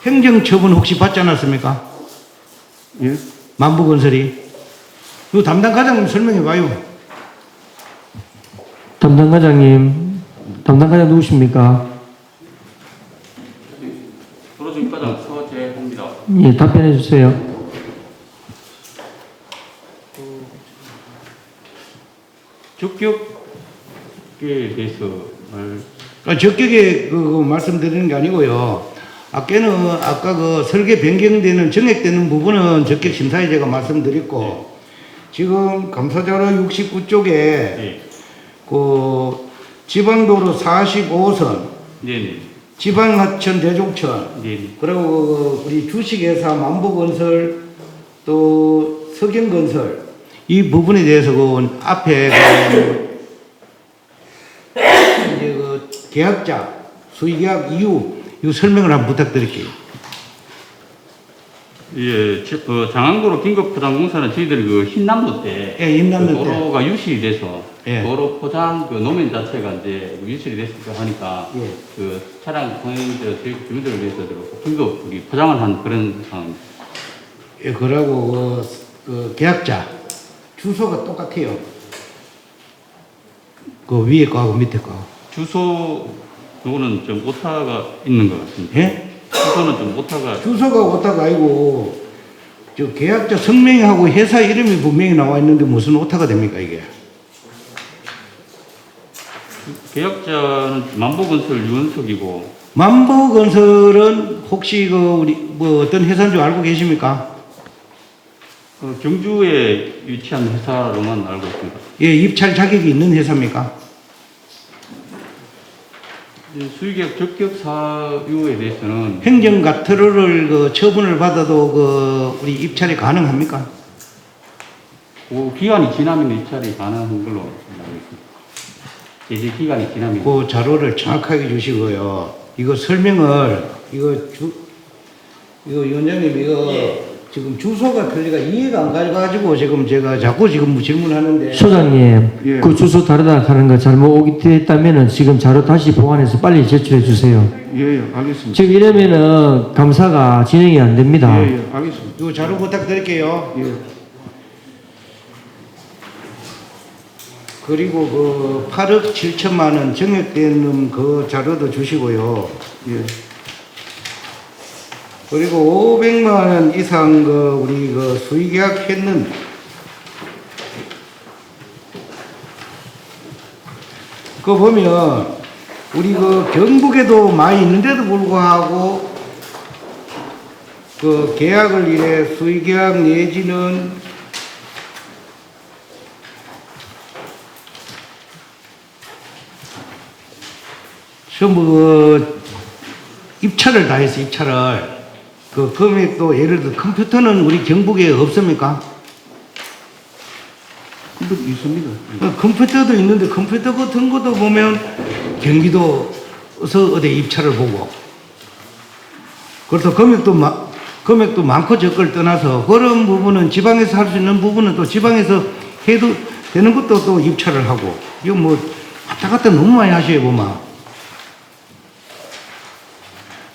행정처분 혹시 받지 않았습니까? 예. 만보건설이 이거 담당 과장님 설명해 봐요. 담당 과장 누구십니까? 도로주입과장 서재호입니다. 예, 답변해 주세요. 적격에 대해서 적격에 그 말씀드리는 게 아니고요. 아까 그 설계 변경되는 정액되는 부분은 적격 심사에 제가 말씀드렸고 지금 감사자료 69쪽에 네. 그 지방도로 45선, 네네. 지방하천 대종천, 네네. 그리고 우리 주식회사 만보건설 또 석영건설 이 부분에 대해서 그 앞에 이제 그 계약자 수의계약 이유 이거 설명을 한번 부탁드릴게요. 예, 장안도로 긴급포장공사는 저희들이 그 흰남도 때 예, 흰남도 그 때. 도로가 유실이 돼서 예. 도로 포장 그 노면 자체가 이제 유실이 됐을까 하니까 예. 그 차량 통행者주민들을 위해서 긴급 우리 포장을 한 그런 상황입니다. 예, 그러고 그 계약자 주소가 똑같아요. 그 위에 거하고 밑에 거하고. 주소 요거는 좀 오타가 있는 것 같습니다. 예? 주소는 좀 오타가 주소가 오타가 아니고 저 계약자 성명하고 회사 이름이 분명히 나와 있는데 무슨 오타가 됩니까 이게? 계약자는 만보건설 유은석이고 만보건설은 혹시 그 우리 뭐 어떤 회사인 줄 알고 계십니까? 경주에 위치한 회사로만 알고 있습니다. 예, 입찰 자격이 있는 회사입니까? 수의계약 적격 사유에 대해서는 행정가트로를 그 처분을 받아도 그 우리 입찰이 가능합니까? 그 기간이 지나면 입찰이 가능한 걸로 알고 있습니다. 제재 기간이 지나면 그 자료를 정확하게 주시고요. 이거 설명을 이거 위원장님 이거 지금 주소가 틀리가 이해가 안 가가지고 지금 제가 자꾸 지금 질문하는데 소장님, 예. 그 주소 다르다 하는 거 잘못 오게 됐다면은 지금 자료 다시 보완해서 빨리 제출해 주세요. 예, 예, 알겠습니다. 지금 이러면은 감사가 진행이 안 됩니다. 예, 예, 알겠습니다. 이거 자료 부탁드릴게요. 예. 그리고 그 8억 7천만 원 정액되는 그 자료도 주시고요. 예. 그리고 500만 원 이상 그 우리 그 수의계약 했는 그거 보면 우리 그 경북에도 많이 있는데도 불구하고 그 계약을 이래 수의계약 내지는 전부 그 입찰을 다 했어, 입찰을. 그 금액도 예를 들어 컴퓨터는 우리 경북에 없습니까? 컴퓨터 있습니다. 컴퓨터도 있는데 컴퓨터 같은 것도 보면 경기도에서 어디 입찰을 보고 그래서 금액도 많고 적고를 떠나서 그런 부분은 지방에서 할 수 있는 부분은 또 지방에서 해도 되는 것도 또 입찰을 하고, 이거 뭐, 왔다 갔다 너무 많이 하셔요, 보면.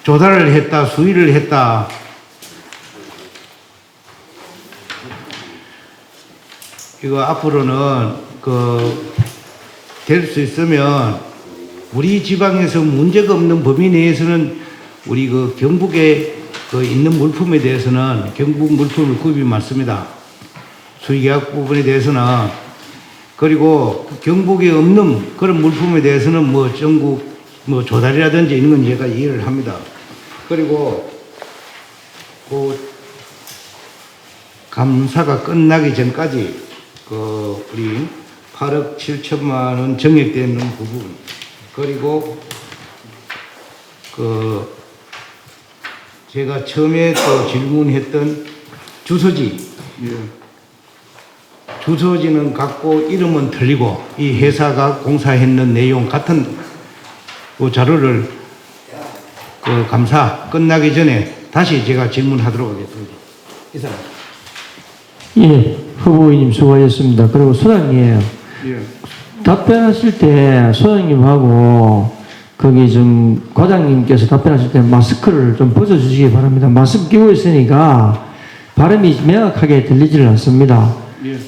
조달을 했다, 수의를 했다. 이거 앞으로는 될 수 있으면 우리 지방에서 문제가 없는 범위 내에서는 우리 경북에 있는 물품에 대해서는 경북 물품을 구입이 많습니다. 수의계약 부분에 대해서는. 그리고 경북에 없는 그런 물품에 대해서는 뭐 전국 뭐 조달이라든지 이런 건 제가 이해를 합니다. 그리고 감사가 끝나기 전까지 우리 8억 7천만 원 정액되는 부분, 그리고 제가 처음에 또 질문했던 주소지, 주소지는 같고 이름은 틀리고 이 회사가 공사했는 내용 같은 그 자료를 감사 끝나기 전에 다시 제가 질문하도록 하겠습니다. 이상. 예, 후보님 수고하셨습니다. 그리고 소장님, 답변하실 때 소장님하고 거기 좀 과장님께서 답변하실 때 마스크를 좀 벗어주시기 바랍니다. 마스크 끼고 있으니까 발음이 명확하게 들리지를 않습니다.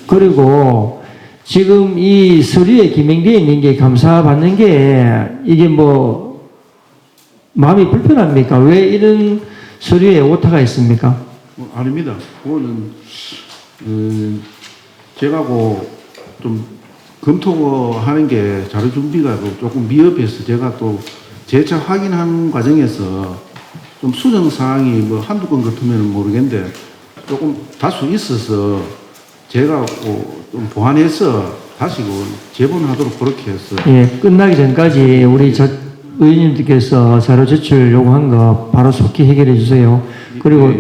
그리고 지금 이 서류에 기명되어 있는 게 감사받는 게 이게 뭐 마음이 불편합니까? 왜 이런 서류에 오타가 있습니까? 아닙니다. 그거는 제가 좀 검토하는 게 자료 준비가 조금 미흡해서 제가 또 재차 확인하는 과정에서 좀 수정 사항이 뭐 한두 건 같으면 모르겠는데 조금 다수 있어서 제가 좀 보완해서 다시 재본하도록 그렇게 했어요. 예, 끝나기 전까지 우리 의원님들께서 자료 제출 요구한 거 바로 속히 해결해 주세요. 그리고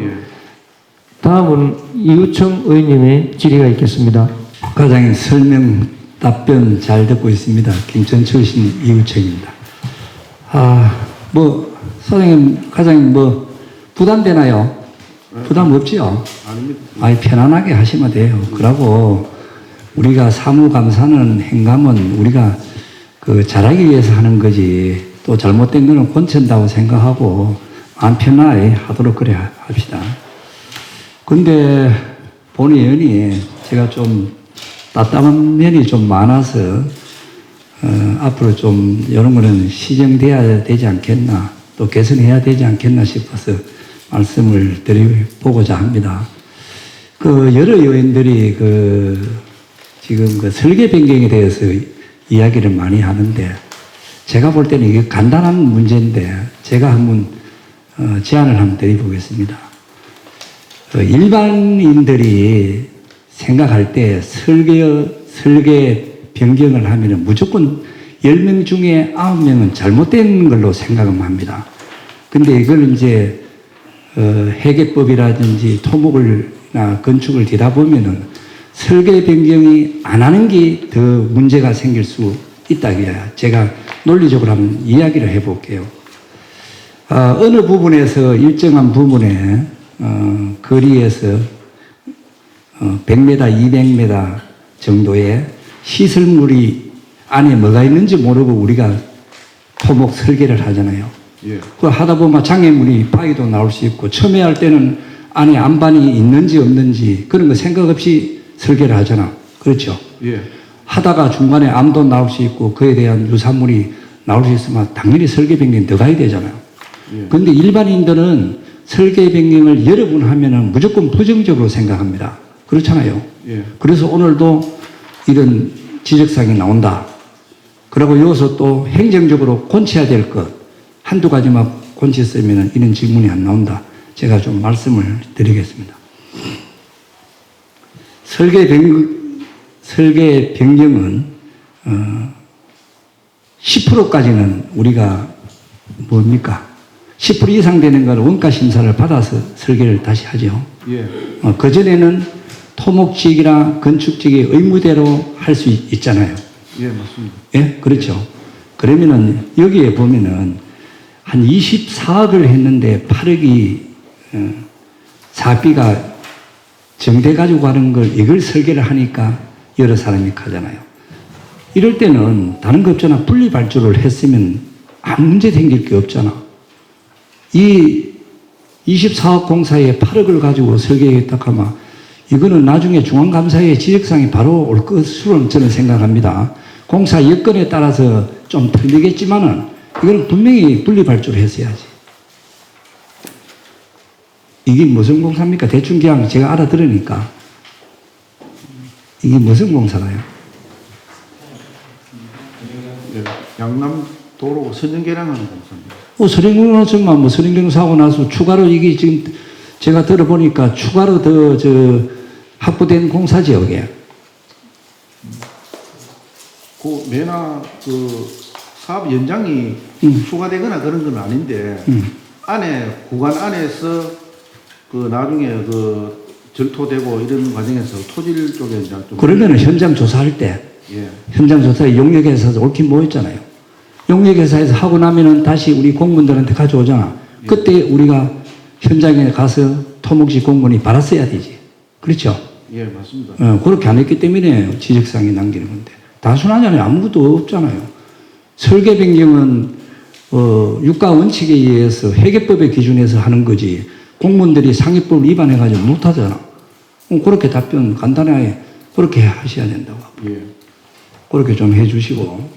다음은 이우청 의원님의 질의가 있겠습니다. 과장님 설명 답변 잘 듣고 있습니다. 김천 출신 이우청입니다. 사장님, 과장님 부담되나요? 부담 없지요? 아니, 편안하게 하시면 돼요. 그러고 우리가 사무감사는 행감은 우리가 잘하기 위해서 하는 거지 또 잘못된 거는 고친다고 생각하고 안 편하게 하도록 그래 합시다. 근데 본 의원이 제가 좀 답답한 면이 좀 많아서 앞으로 좀 이런 거는 시정돼야 되지 않겠나 또 개선해야 되지 않겠나 싶어서 말씀을 드려보고자 합니다. 여러 의원들이 지금 설계 변경에 대해서 이야기를 많이 하는데 제가 볼 때는 이게 간단한 문제인데 제가 한번 제안을 한번 드려보겠습니다. 일반인들이 생각할 때 설계 변경을 하면 무조건 10명 중에 9명은 잘못된 걸로 생각을 합니다. 근데 이걸 이제 회계법이라든지 토목이나 건축을 되다 보면은 설계 변경이 안 하는 게 더 문제가 생길 수 있다. 제가 논리적으로 한번 이야기를 해볼게요. 어느 부분에서 일정한 부분에 거리에서 100m, 200m 정도의 시설물이 안에 뭐가 있는지 모르고 우리가 토목 설계를 하잖아요. 예. 그 하다 보면 장애물이 바위도 나올 수 있고 처음에 할 때는 안에 안반이 있는지 없는지 그런 거 생각 없이 설계를 하잖아. 그렇죠? 예. 하다가 중간에 암도 나올 수 있고 그에 대한 유산물이 나올 수 있으면 당연히 설계 변경이 들어가야 되잖아요. 그런데 일반인들은 설계 변경을 여러 번 하면은 무조건 부정적으로 생각합니다. 그렇잖아요. 예. 그래서 오늘도 이런 지적사항이 나온다. 그리고 여기서 또 행정적으로 고쳐야 될 것 한두 가지만 고쳤으면 이런 질문이 안 나온다. 제가 좀 말씀을 드리겠습니다. 설계 변경은 10%까지는 우리가 뭡니까? 10% 이상 되는 걸 원가 심사를 받아서 설계를 다시 하죠. 예. 그전에는 토목지역이나 건축지역의 의무대로 할 수 있잖아요. 예, 맞습니다. 예, 그렇죠. 그러면은 여기에 보면은 한 24억을 했는데 8억이 사비가 정돼 가지고 하는 걸 이걸 설계를 하니까 여러 사람이 가잖아요. 이럴 때는 다른 거 없잖아. 분리 발주를 했으면 아무 문제 생길 게 없잖아. 이 24억 공사에 8억을 가지고 설계했다 하면 이거는 나중에 중앙감사의 지적사항이 바로 올 것으로 저는 생각합니다. 공사 여건에 따라서 좀 틀리겠지만은 이거는 분명히 분리 발주를 했어야지. 이게 무슨 공사입니까? 대충 그냥 제가 알아들으니까. 이게 무슨 공사나요? 양남도로 선정계량하는 공사입니다. 서령공사만 서령경사하고 나서 추가로 이게 지금 제가 들어보니까 추가로 더 확보된 공사지요, 이게. 그 매나 그 사업 연장이 추가되거나 그런 건 아닌데 안에 구간 안에서 그 나중에 그 절토되고 이런 과정에서 토질 쪽에 이제 좀 그러면은 현장 조사할 때 예. 현장 조사에 용역회사에서 옳긴 모였잖아요. 용역회사에서 하고 나면은 다시 우리 공무원들한테 가져오잖아. 그때 우리가 현장에 가서 토목시 공무원이 받았어야 되지. 그렇죠? 예, 맞습니다. 그렇게 안 했기 때문에 지적사항이 남기는 건데. 단순하잖아요. 아무것도 없잖아요. 설계 변경은 유가 원칙에 의해서 회계법의 기준에서 하는 거지. 공무원들이 상위법을 위반해가지고 못하잖아. 그렇게 답변 간단하게 그렇게 하셔야 된다고. 예. 그렇게 좀 해주시고.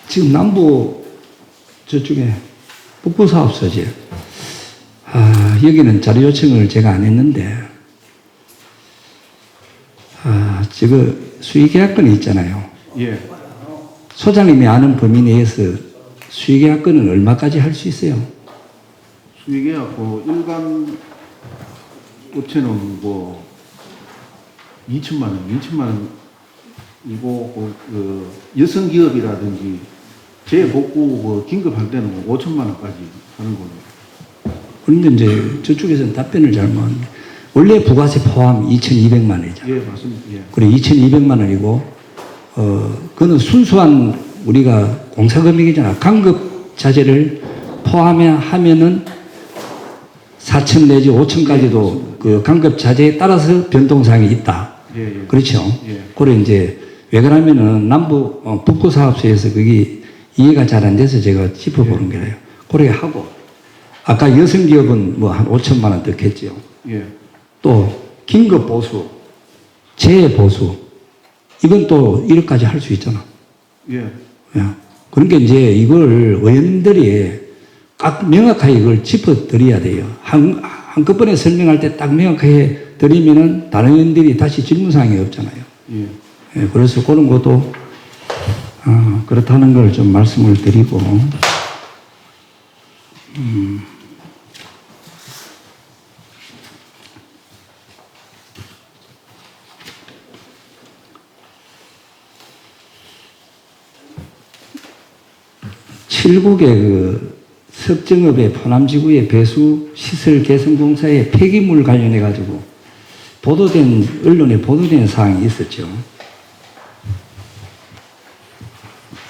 지금 남부 저쪽에 북부 사업소지. 여기는 자료 요청을 제가 안 했는데, 저거 수의계약건이 있잖아요. 예. 소장님이 아는 범위 내에서 수의계약건은 얼마까지 할 수 있어요? 수익계약 그 일반 업체는 뭐 2천만 원 이고 그 여성 기업이라든지 재복구 그 긴급할 때는 5천만 원까지 하는 거예요. 그런데 이제 저쪽에서는 답변을 잘못하는데, 원래 부가세 포함 2,200만 원이잖아요. 예, 맞습니다. 예. 그래, 2,200만 원이고, 그거는 순수한 우리가 공사 금액이잖아. 강급 자재를 포함하면은 4천 내지 5천까지도 그 강급 자재에 따라서 변동사항이 있다. 예, 예. 그렇죠? 예. 그래, 이제, 왜 그러냐면은 북부 사업소에서 그게 이해가 잘 안 돼서 제가 짚어보는 거예요. 그렇게 하고, 아까 여성기업은 뭐 한 5천만 원 득했죠. 예. 또, 긴급 보수, 재보수, 이건 또 1억까지 할 수 있잖아. 예. 그러니까 이제 이걸 의원들이 딱 명확하게 이걸 짚어드려야 돼요. 한꺼번에 설명할 때 딱 명확하게 드리면은 다른 의원들이 다시 질문사항이 없잖아요. 예. 그래서 그런 것도, 그렇다는 걸 좀 말씀을 드리고, 7국의 그 석정읍의 포남지구의 배수 시설 개선 공사의 폐기물 관련해 가지고 언론에 보도된 사항이 있었죠.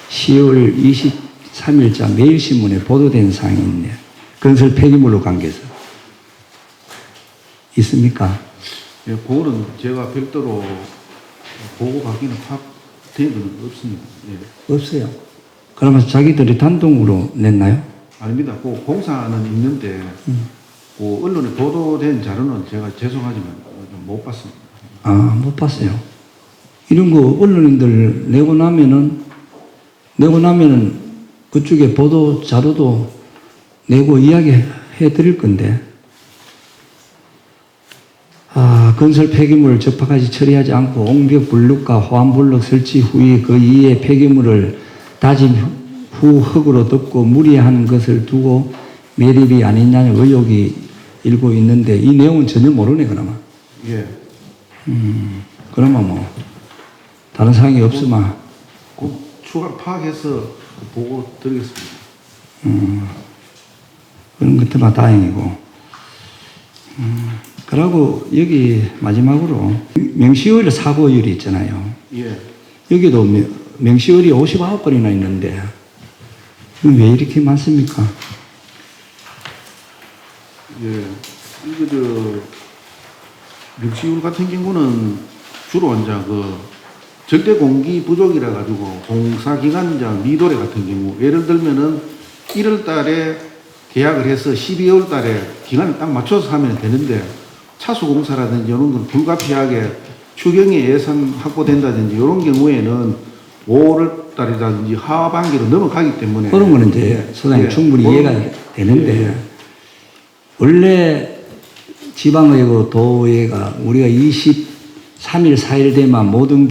10월 23일자 매일신문에 보도된 사항이 있네. 건설 폐기물로 관계해서. 있습니까? 예, 그거는 제가 별도로 보고 받기는 확된 건 없습니다. 예. 없어요. 그러면 자기들이 단독으로 냈나요? 아닙니다. 그 공사는 있는데, 그 언론에 보도된 자료는 제가 죄송하지만 좀 못 봤습니다. 못 봤어요. 이런 거 언론인들 내고 나면은 그쪽에 보도 자료도 내고 이야기해 드릴 건데, 건설 폐기물을 적합하게 처리하지 않고 옹벽 블록과 호암 블록 설치 후에 그 이에 폐기물을 다짐 후 흙으로 덮고 무리한 것을 두고 매립이 아니냐는 의혹이 일고 있는데, 이 내용은 전혀 모르네, 그러면. 예. 그러면 뭐 다른 사항이 없으면 그 추가 파악해서 보고 드리겠습니다. 그런 것들만 다행이고. 그러고 여기 마지막으로 명시효율 사고율이 있잖아요. 예. 여기도 명시효율이 59건이나 있는데 왜 이렇게 많습니까? 예, 이거 명시율 같은 경우는 주로 이제 절대 공기 부족이라 가지고 공사 기간 이제 미도래 같은 경우 예를 들면은 1월 달에 계약을 해서 12월 달에 기간을 딱 맞춰서 하면 되는데 차수 공사라든지 이런 건 불가피하게 추경에 예산 확보된다든지 이런 경우에는 5월 달이라든지 하반기로 넘어가기 때문에 그런 거는 이제 소장님 예, 충분히 이해가 되는데 원래 지방의회 도의회가 우리가 23일 4일 되면 모든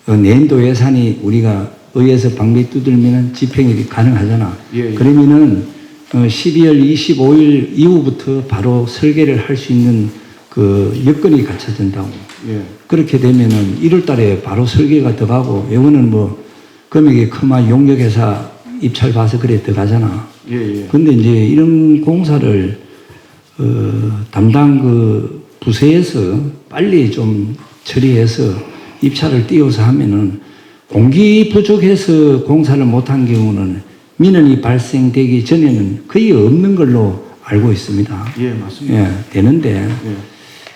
내년도 예산이 우리가 의회에서 방미 두들면 집행이 가능하잖아. 예. 그러면은 12월 25일 이후부터 바로 설계를 할 수 있는 그 여건이 갖춰진다고. 예. 그렇게 되면은 1월 달에 바로 설계가 들어가고, 이거는 뭐 금액이 크면 용역회사 입찰 봐서 그래 들어가잖아. 예, 예. 근데 이제 이런 공사를, 담당 그 부서에서 빨리 좀 처리해서 입찰을 띄워서 하면은 공기 부족해서 공사를 못한 경우는 민원이 발생되기 전에는 거의 없는 걸로 알고 있습니다. 예, 맞습니다. 예, 되는데, 예.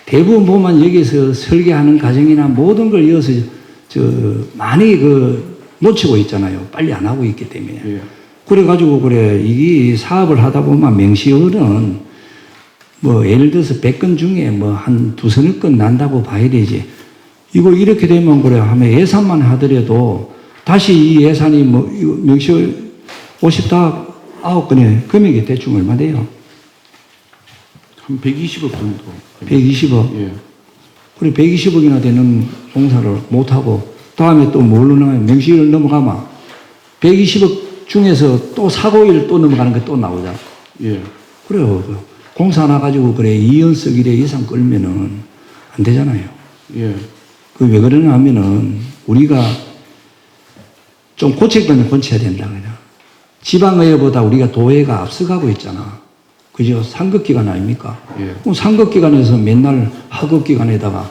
대부분 보면 여기서 설계하는 과정이나 모든 걸 이어서 많이 놓치고 있잖아요. 빨리 안 하고 있기 때문에. 예. 그래가지고 이 사업을 하다 보면 명시율은 뭐 예를 들어서 100건 중에 뭐 한 두서너 건 난다고 봐야 되지. 이거 이렇게 되면 하면 예산만 하더라도 다시 이 예산이 이거 명시율 59건에 금액이 대충 얼마 돼요? 한 120억 정도. 120억. 예. 그래 120억이나 되는 공사를 못하고 다음에 또 뭘로 나와요? 명시를 넘어가면 120억 중에서 또 사고일 또 넘어가는 게 또 나오잖아. 예. 그래요. 공사 하나 가지고 2연석 1회 이상 끌면은 안 되잖아요. 예. 왜 그러냐 하면은 우리가 좀 고칠 거는 고쳐야 된다. 그냥. 지방의회보다 우리가 도의회가 앞서가고 있잖아. 그죠? 상급기관 아닙니까? 예. 그럼 상급기관에서 맨날 하급기관에다가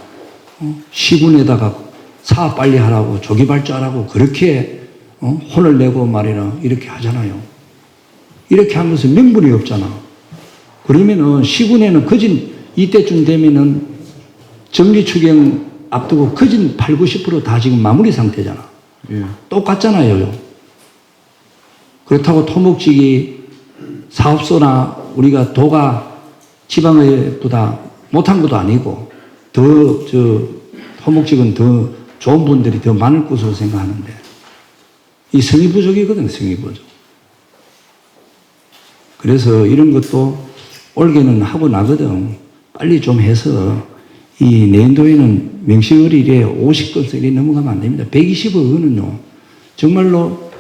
시군에다가 사업 빨리 하라고 조기발주하라고 그렇게 혼을 내고 말이나 이렇게 하잖아요. 이렇게 하면서 명분이 없잖아. 그러면은 시군에는 거진 이때쯤 되면은 정기추경 앞두고 거진 8, 90% 다 지금 마무리 상태잖아. 예. 똑같잖아요. 그렇다고 토목지기 사업소나 우리가 도가 지방의회보다 못한 것도 아니고 토목지기는 더 좋은 분들이 더 많을 것으로 생각하는데 이 성의 부족이거든, 성의 부족. 그래서 이런 것도 올해는 하고 나거든. 빨리 좀 해서 이 내년도에는 명시율이 50건씩 넘어가면 안 됩니다. 120억은요, 정말로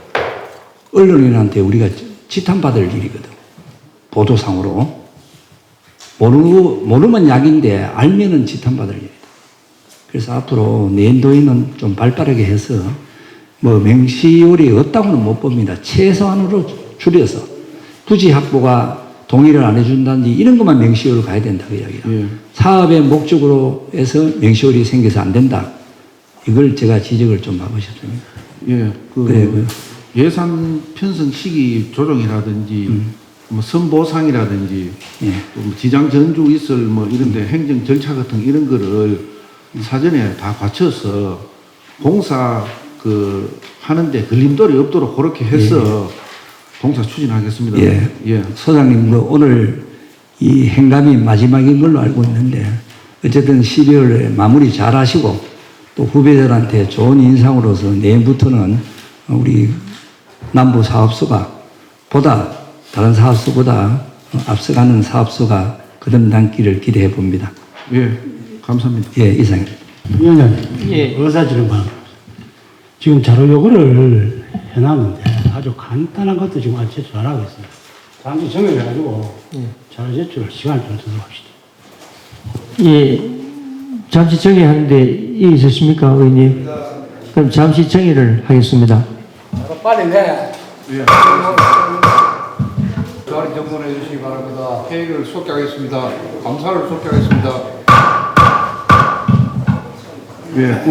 언론인한테 우리가 지탄받을 일이거든. 보도상으로. 모르면 약인데 알면은 지탄받을 일이다. 그래서 앞으로 내년도에는 좀 발빠르게 해서 명시율이 없다고는 못 봅니다. 최소한으로 줄여서 부지 확보가 동의를 안 해준다든지 이런 것만 명시율로 가야 된다 그 이야기야. 예. 사업의 목적으로 해서 명시율이 생겨서 안 된다. 이걸 제가 지적을 좀 하고 싶습니다. 예. 그래요. 예산 편성 시기 조정이라든지 선보상이라든지 예. 또 지장 전주 있을 이런데 행정 절차 같은 이런 거를 사전에 다 갖춰서 공사 하는데 걸림돌이 없도록 그렇게 해서 공사 추진하겠습니다. 예. 예. 소장님, 오늘 이 행감이 마지막인 걸로 알고 있는데, 어쨌든 12월에 마무리 잘 하시고, 또 후배들한테 좋은 인상으로서 내일부터는 우리 남부 사업소가 다른 사업소보다 앞서가는 사업소가 거듭남기를 기대해 봅니다. 예. 감사합니다. 예, 이상입니다. 위원장님, 예. 의사진행관 지금 자료 요구를 해놨는데 아주 간단한 것도 지금 아주 잘하고 있습니다. 잠시 정리해가지고 자료 제출 시간을 좀 두도록 합시다. 예, 잠시 정의하는데 이 있으십니까, 의원님? 그럼 잠시 정의를 하겠습니다. 빨리 내. 예. 자리 정돈해 주시기 바랍니다. 회의를 속기하겠습니다. 감사를 속기하겠습니다. 예.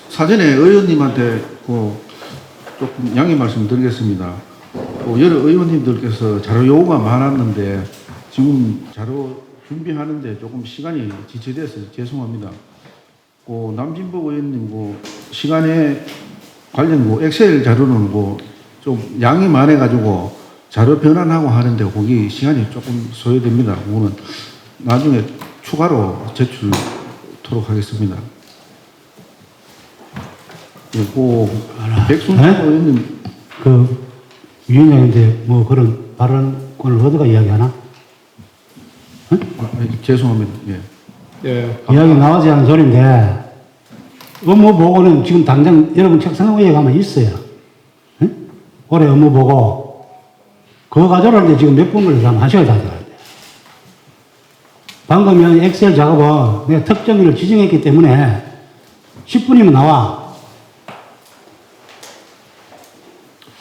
사전에 의원님한테 조금 양해 말씀드리겠습니다. 여러 의원님들께서 자료 요구가 많았는데 지금 자료 준비하는데 조금 시간이 지체돼서 죄송합니다. 남진복 의원님 시간에 관련 엑셀 자료는 좀 양이 많아가지고 자료 변환하고 하는데 거기 시간이 조금 소요됩니다. 그거는 나중에 추가로 제출토록 하겠습니다. 백순수 의원님 위원장인데 뭐 그런 발언권을 얻어가 이야기하나? 죄송합니다. 예. 이야기 나오지 않은 소리인데 업무 보고는 지금 당장 여러분 책상 위에 가면 있어요. 응? 올해 업무 보고 그거 가져오는데 지금 몇 분 걸려서 한 시간 다 들어가야 돼. 방금 엑셀 작업은 내가 특정인을 지정했기 때문에 10분이면 나와.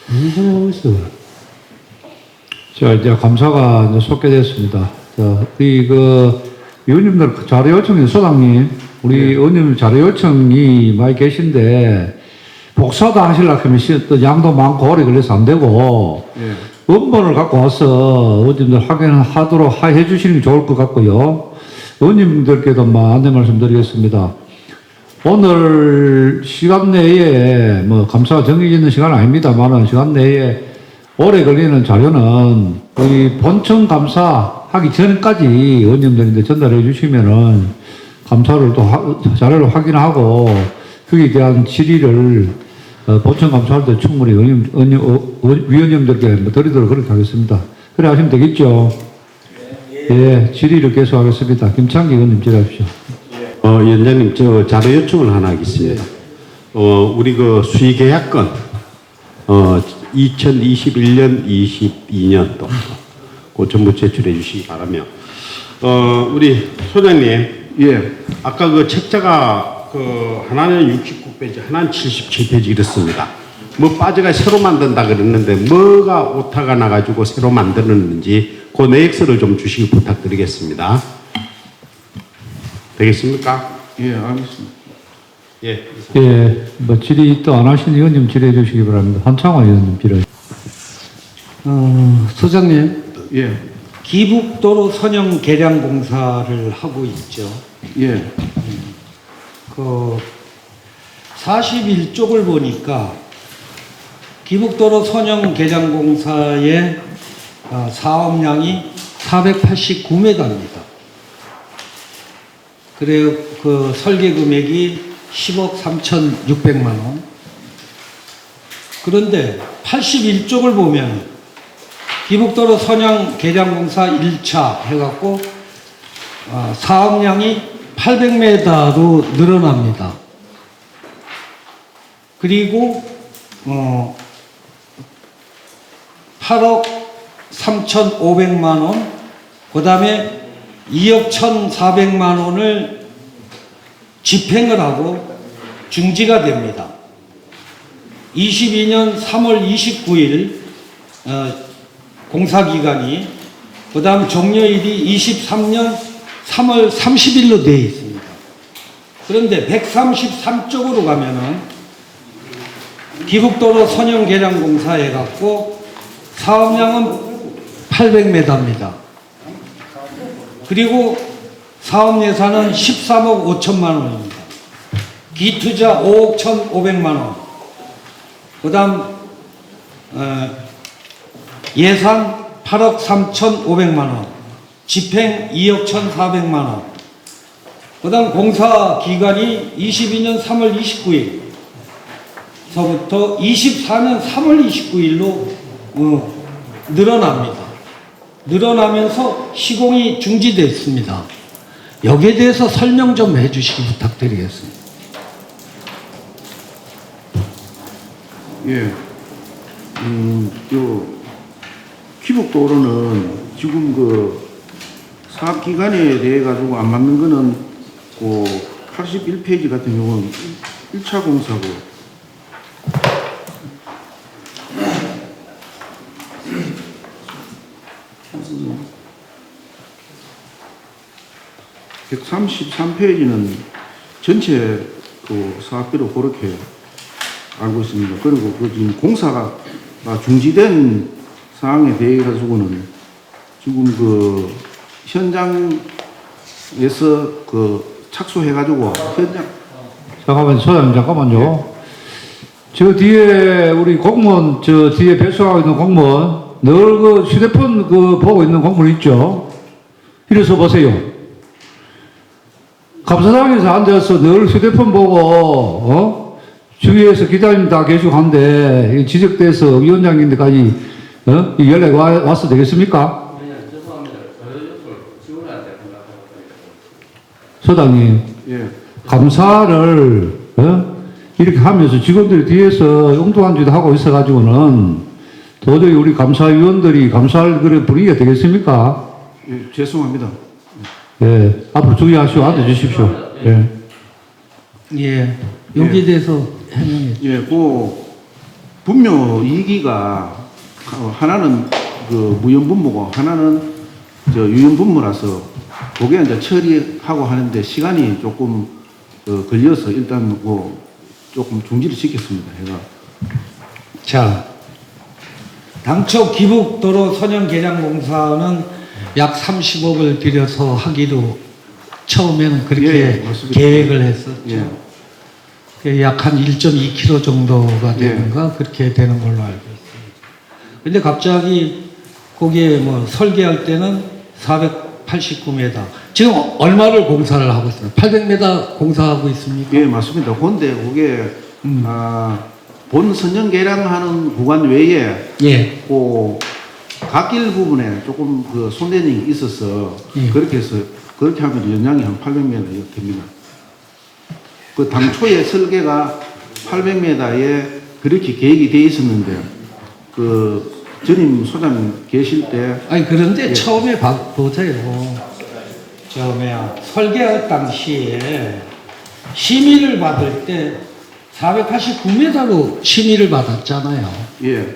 무슨 생각하고 있어? 자, 이제 감사가 이제 속개됐습니다. 자, 우리 위원님들 자료 요청이 소장님, 우리 의원님 자료 요청이 많이 계신데, 복사도 하시려고 하면 또 양도 많고 오래 걸려서 안 되고, 원본을 갖고 와서 의원님들 확인하도록 해 주시는 게 좋을 것 같고요. 의원님들께도 안내 말씀드리겠습니다. 오늘 시간 내에, 감사가 정해지는 시간은 아닙니다만, 시간 내에 오래 걸리는 자료는 우리 본청 감사하기 전까지 의원님들인데 전달해 주시면은 감사를 또 자료를 확인하고 거기에 대한 질의를 본청 감사할 때 충분히 위원님들께 드리도록 그렇게 하겠습니다. 그래 하시면 되겠죠? 예, 질의를 계속하겠습니다. 김창기 의원님 질의하십시오. 위원장님, 저 자료 요청을 하나 하겠습니다. 우리 수의계약건, 2021년, 22년도, 그 전부 제출해 주시기 바라며, 우리 소장님, 아까 책자가 하나는 69페이지, 하나는 77페이지 이렇습니다. 빠져가 새로 만든다 그랬는데, 뭐가 오타가 나가지고 새로 만드는지, 그 내역서를 좀 주시기 부탁드리겠습니다. 되겠습니까? 예, 알겠습니다. 예. 예, 질의 또 안 하신 의원님 질의해 주시기 바랍니다. 한창원 의원님 질의. 소장님, 예, 기북도로 선형 개량 공사를 하고 있죠. 예, 41쪽을 보니까 기북도로 선형 개량 공사의 사업량이 489m입니다. 그래요. 설계 금액이 10억 3,600만 원. 그런데 81쪽을 보면 기북도로 선양 개량공사 1차 해갖고 사업량이 800m로 늘어납니다. 그리고 8억 3,500만 원, 그 다음에 2억 1,400만 원을 집행을 하고 중지가 됩니다. 22년 3월 29일 공사기간이, 그 다음 종료일이 23년 3월 30일로 되어 있습니다. 그런데 133쪽으로 가면은 기북도로 선형 개량 공사 해갖고 사업량은 800m입니다. 그리고 사업 예산은 13억 5천만 원입니다. 기투자 5억 1,500만 원. 그 다음 예산 8억 3,500만 원. 집행 2억 1,400만 원. 그 다음 공사 기간이 22년 3월 29일서부터 24년 3월 29일로 늘어납니다. 늘어나면서 시공이 중지됐습니다. 여기에 대해서 설명 좀 해주시기 부탁드리겠습니다. 예. 기북도로는 지금 사업 기간에 대해 가지고 안 맞는 거는 81페이지 같은 경우는 1차 공사고, (133페이지는) 전체 사업비로 그렇게 알고 있습니다. 그리고 지금 공사가 중지된 사항에 대해 가지고는 지금 그 현장에서 그 착수해가지고 현장 잠깐만요, 소장님, 잠깐만요. 저 뒤에 우리 공무원, 저 뒤에 배수하고 있는 공무원, 늘 그 휴대폰 그 보고 있는 공무원 있죠? 이래서 보세요. 감사장에서 앉아서 늘 휴대폰 보고, 주위에서 기자님 다 계시고 한데, 지적돼서 위원장님들까지, 이 연락이 와서 되겠습니까? 소장님. 예. 감사를 이렇게 하면서 직원들이 뒤에서 엉뚱한 짓 하고 있어가지고는 도저히 우리 감사위원들이 감사할 그런 분위기가 되겠습니까? 예, 죄송합니다. 예, 앞으로 주의하시고 앉아주십시오. 예. 예, 여기에 대해서 해명해. 예, 그 분묘 2기가 하나는 그 무연분모고 하나는 저 유연분모라서 그게 이제 처리하고 하는데 시간이 조금 걸려서 일단 뭐 조금 중지를 시켰습니다. 해가. 자, 당초 기북도로 선형 개량 공사는 약 30억을 들여서 하기로 처음에는 그렇게 예, 맞습니다. 계획을 했었죠. 예. 약 한 1.2km 정도가 되는가 그렇게 되는 걸로 알고 있습니다. 근데 갑자기 거기에 뭐 설계할 때는 489m. 지금 얼마를 공사를 하고 있어요? 800m 공사하고 있습니까? 예, 맞습니다. 그런데 그게 본 선정 개량하는 구간 외에 예. 그 갓길 부분에 조금 그 손대닝이 있어서 예. 그렇게 해서 그렇게 하면 연장이 한 800m 됩니다. 그 당초에 설계가 800m에 그렇게 계획이 돼 있었는데 그 전임 소장님 계실 때 아니 그런데 예. 처음에 보세요. 설계 당시에 심의를 받을 때 489m로 심의를 받았잖아요. 예,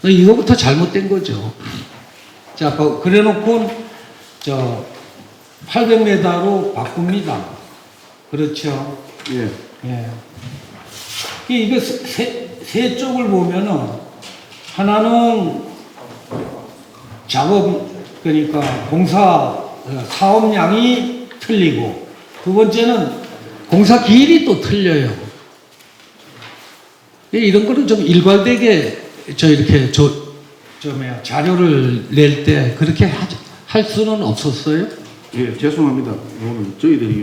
이거부터 잘못된 거죠. 자, 그래놓고 800m로 바꿉니다. 그렇죠. 예, 예. 이거 세 쪽을 보면은 하나는 작업 그러니까 공사 사업량이 틀리고 두 번째는 공사 기일이 또 틀려요. 이런 거는 좀 일괄되게 이렇게 자료를 낼 때 그렇게 할 수는 없었어요? 예, 죄송합니다. 오늘 저희들이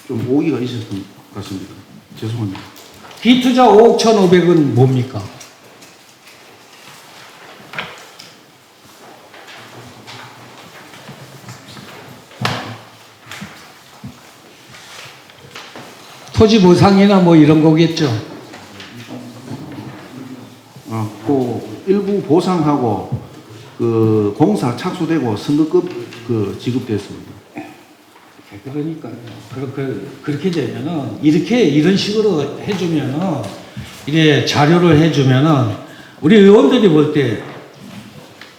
좀 오기가 있었던 것 같습니다. 죄송합니다. 기투자 5억 1,500은 뭡니까? 토지 보상이나 뭐 이런 거겠죠. 그 일부 보상하고 그 공사 착수되고 선거급 그 지급됐습니다. 그러니까요. 그렇게 되면은 이런 식으로 해주면은 이래 자료를 해주면은 우리 의원들이 볼 때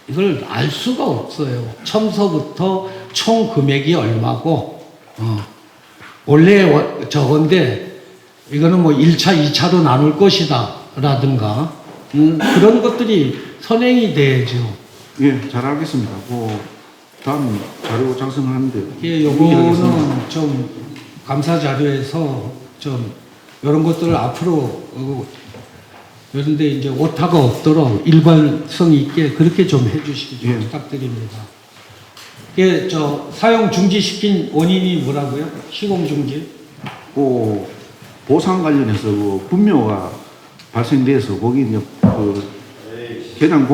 이걸 알 수가 없어요. 처음서부터 총 금액이 얼마고 원래 저건데 이거는 뭐 1차, 2차로 나눌 것이다 라든가 그런 것들이 선행이 돼야죠. 예, 잘 알겠습니다. 다음 자료 작성하는데. 예, 요거는 좀 감사 자료에서 좀 이런 것들을 앞으로 그런데 이제 오타가 없도록 일관성 있게 그렇게 좀 해주시기 예. 부탁드립니다. 이게 사용 중지시킨 원인이 뭐라고요? 시공 중지? 보상 관련해서 그 분묘가 발생돼서 거기 이제 개량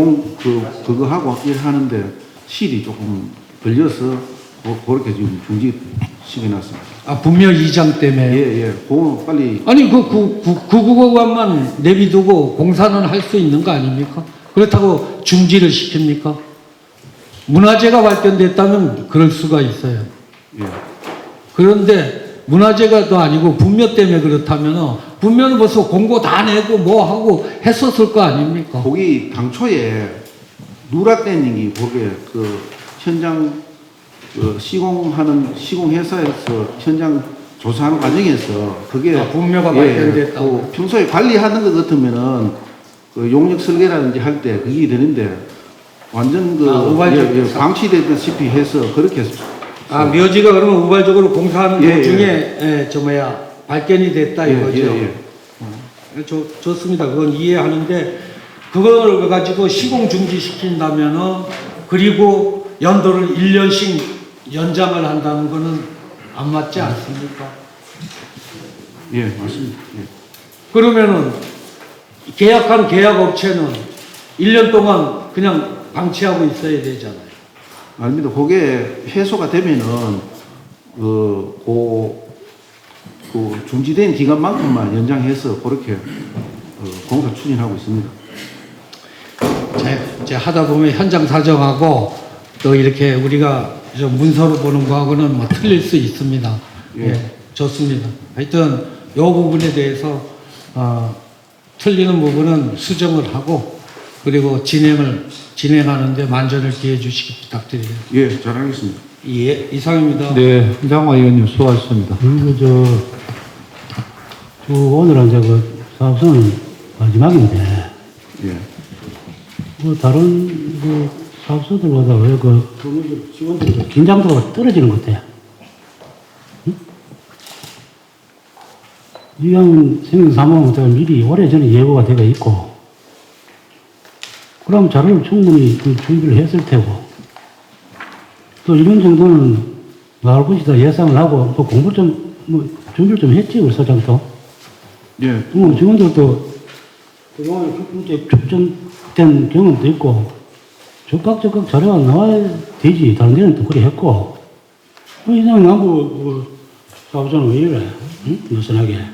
그거 하고 일하는데 실이 조금 걸려서 그렇게 지금 중지 시켜놨습니다. 분묘 이장 때문에. 예. 그거 빨리. 아니 구구간만 내비두고 공사는 할 수 있는 거 아닙니까? 그렇다고 중지를 시킵니까? 문화재가 발견됐다면 그럴 수가 있어요. 예. 그런데 문화재가 또 아니고 분묘 때문에 그렇다면 분묘는 벌써 공고 다 내고 뭐 하고 했었을 거 아닙니까? 거기 당초에 누락된 얘기 거기에 그 현장 시공회사에서 현장 조사하는 과정에서 그게 분묘가 발견됐다고. 평소에 관리하는 것 같으면은 그 용역 설계라든지 할 때 그게 되는데 완전 방치되다시피 해서 그렇게 했습니다. 묘지가 그러면 우발적으로 공사하는 예, 중에 발견이 됐다 이거죠. 좋습니다. 그건 이해하는데 그걸 가지고 시공 중지시킨다면은 그리고 연도를 1년씩 연장을 한다는 거는 안 맞지 않습니까? 예, 맞습니다. 예. 그러면은 계약한 계약업체는 1년 동안 그냥 방치하고 있어야 되잖아요. 아닙니다. 그게 해소가 되면은 그 중지된 기간만큼만 연장해서 그렇게 공사 추진하고 있습니다. 이제 하다 보면 현장 사정하고 또 이렇게 우리가 좀 문서로 보는 거하고는 뭐 틀릴 수 있습니다. 예, 좋습니다. 하여튼 이 부분에 대해서 틀리는 부분은 수정을 하고 그리고 진행하는데 만전을 기해 주시기 부탁드립니다. 예, 잘하겠습니다. 예, 이상입니다. 네, 한장화 의원님 수고하셨습니다. 오늘은 이제 그 사업소는 마지막인데, 예. 다른 그 사업소들보다 왜 그 직원들 긴장도가 떨어지는 것 같아요. 응? 이왕 생명사망은 미리 오래전에 예고가 되어 있고, 그럼 자료를 충분히 준비를 했을 테고, 또 이런 정도는 나올 것이다 예상을 하고, 또 공부를 준비를 좀 했지, 우리 사장도. 예. 직원들도 그동안에 축전된 경험도 있고, 적각 자료가 나와야 되지. 다른 데는 또 그래 했고, 이상 남부 사업자는 왜 이래? 응? 느슨하게.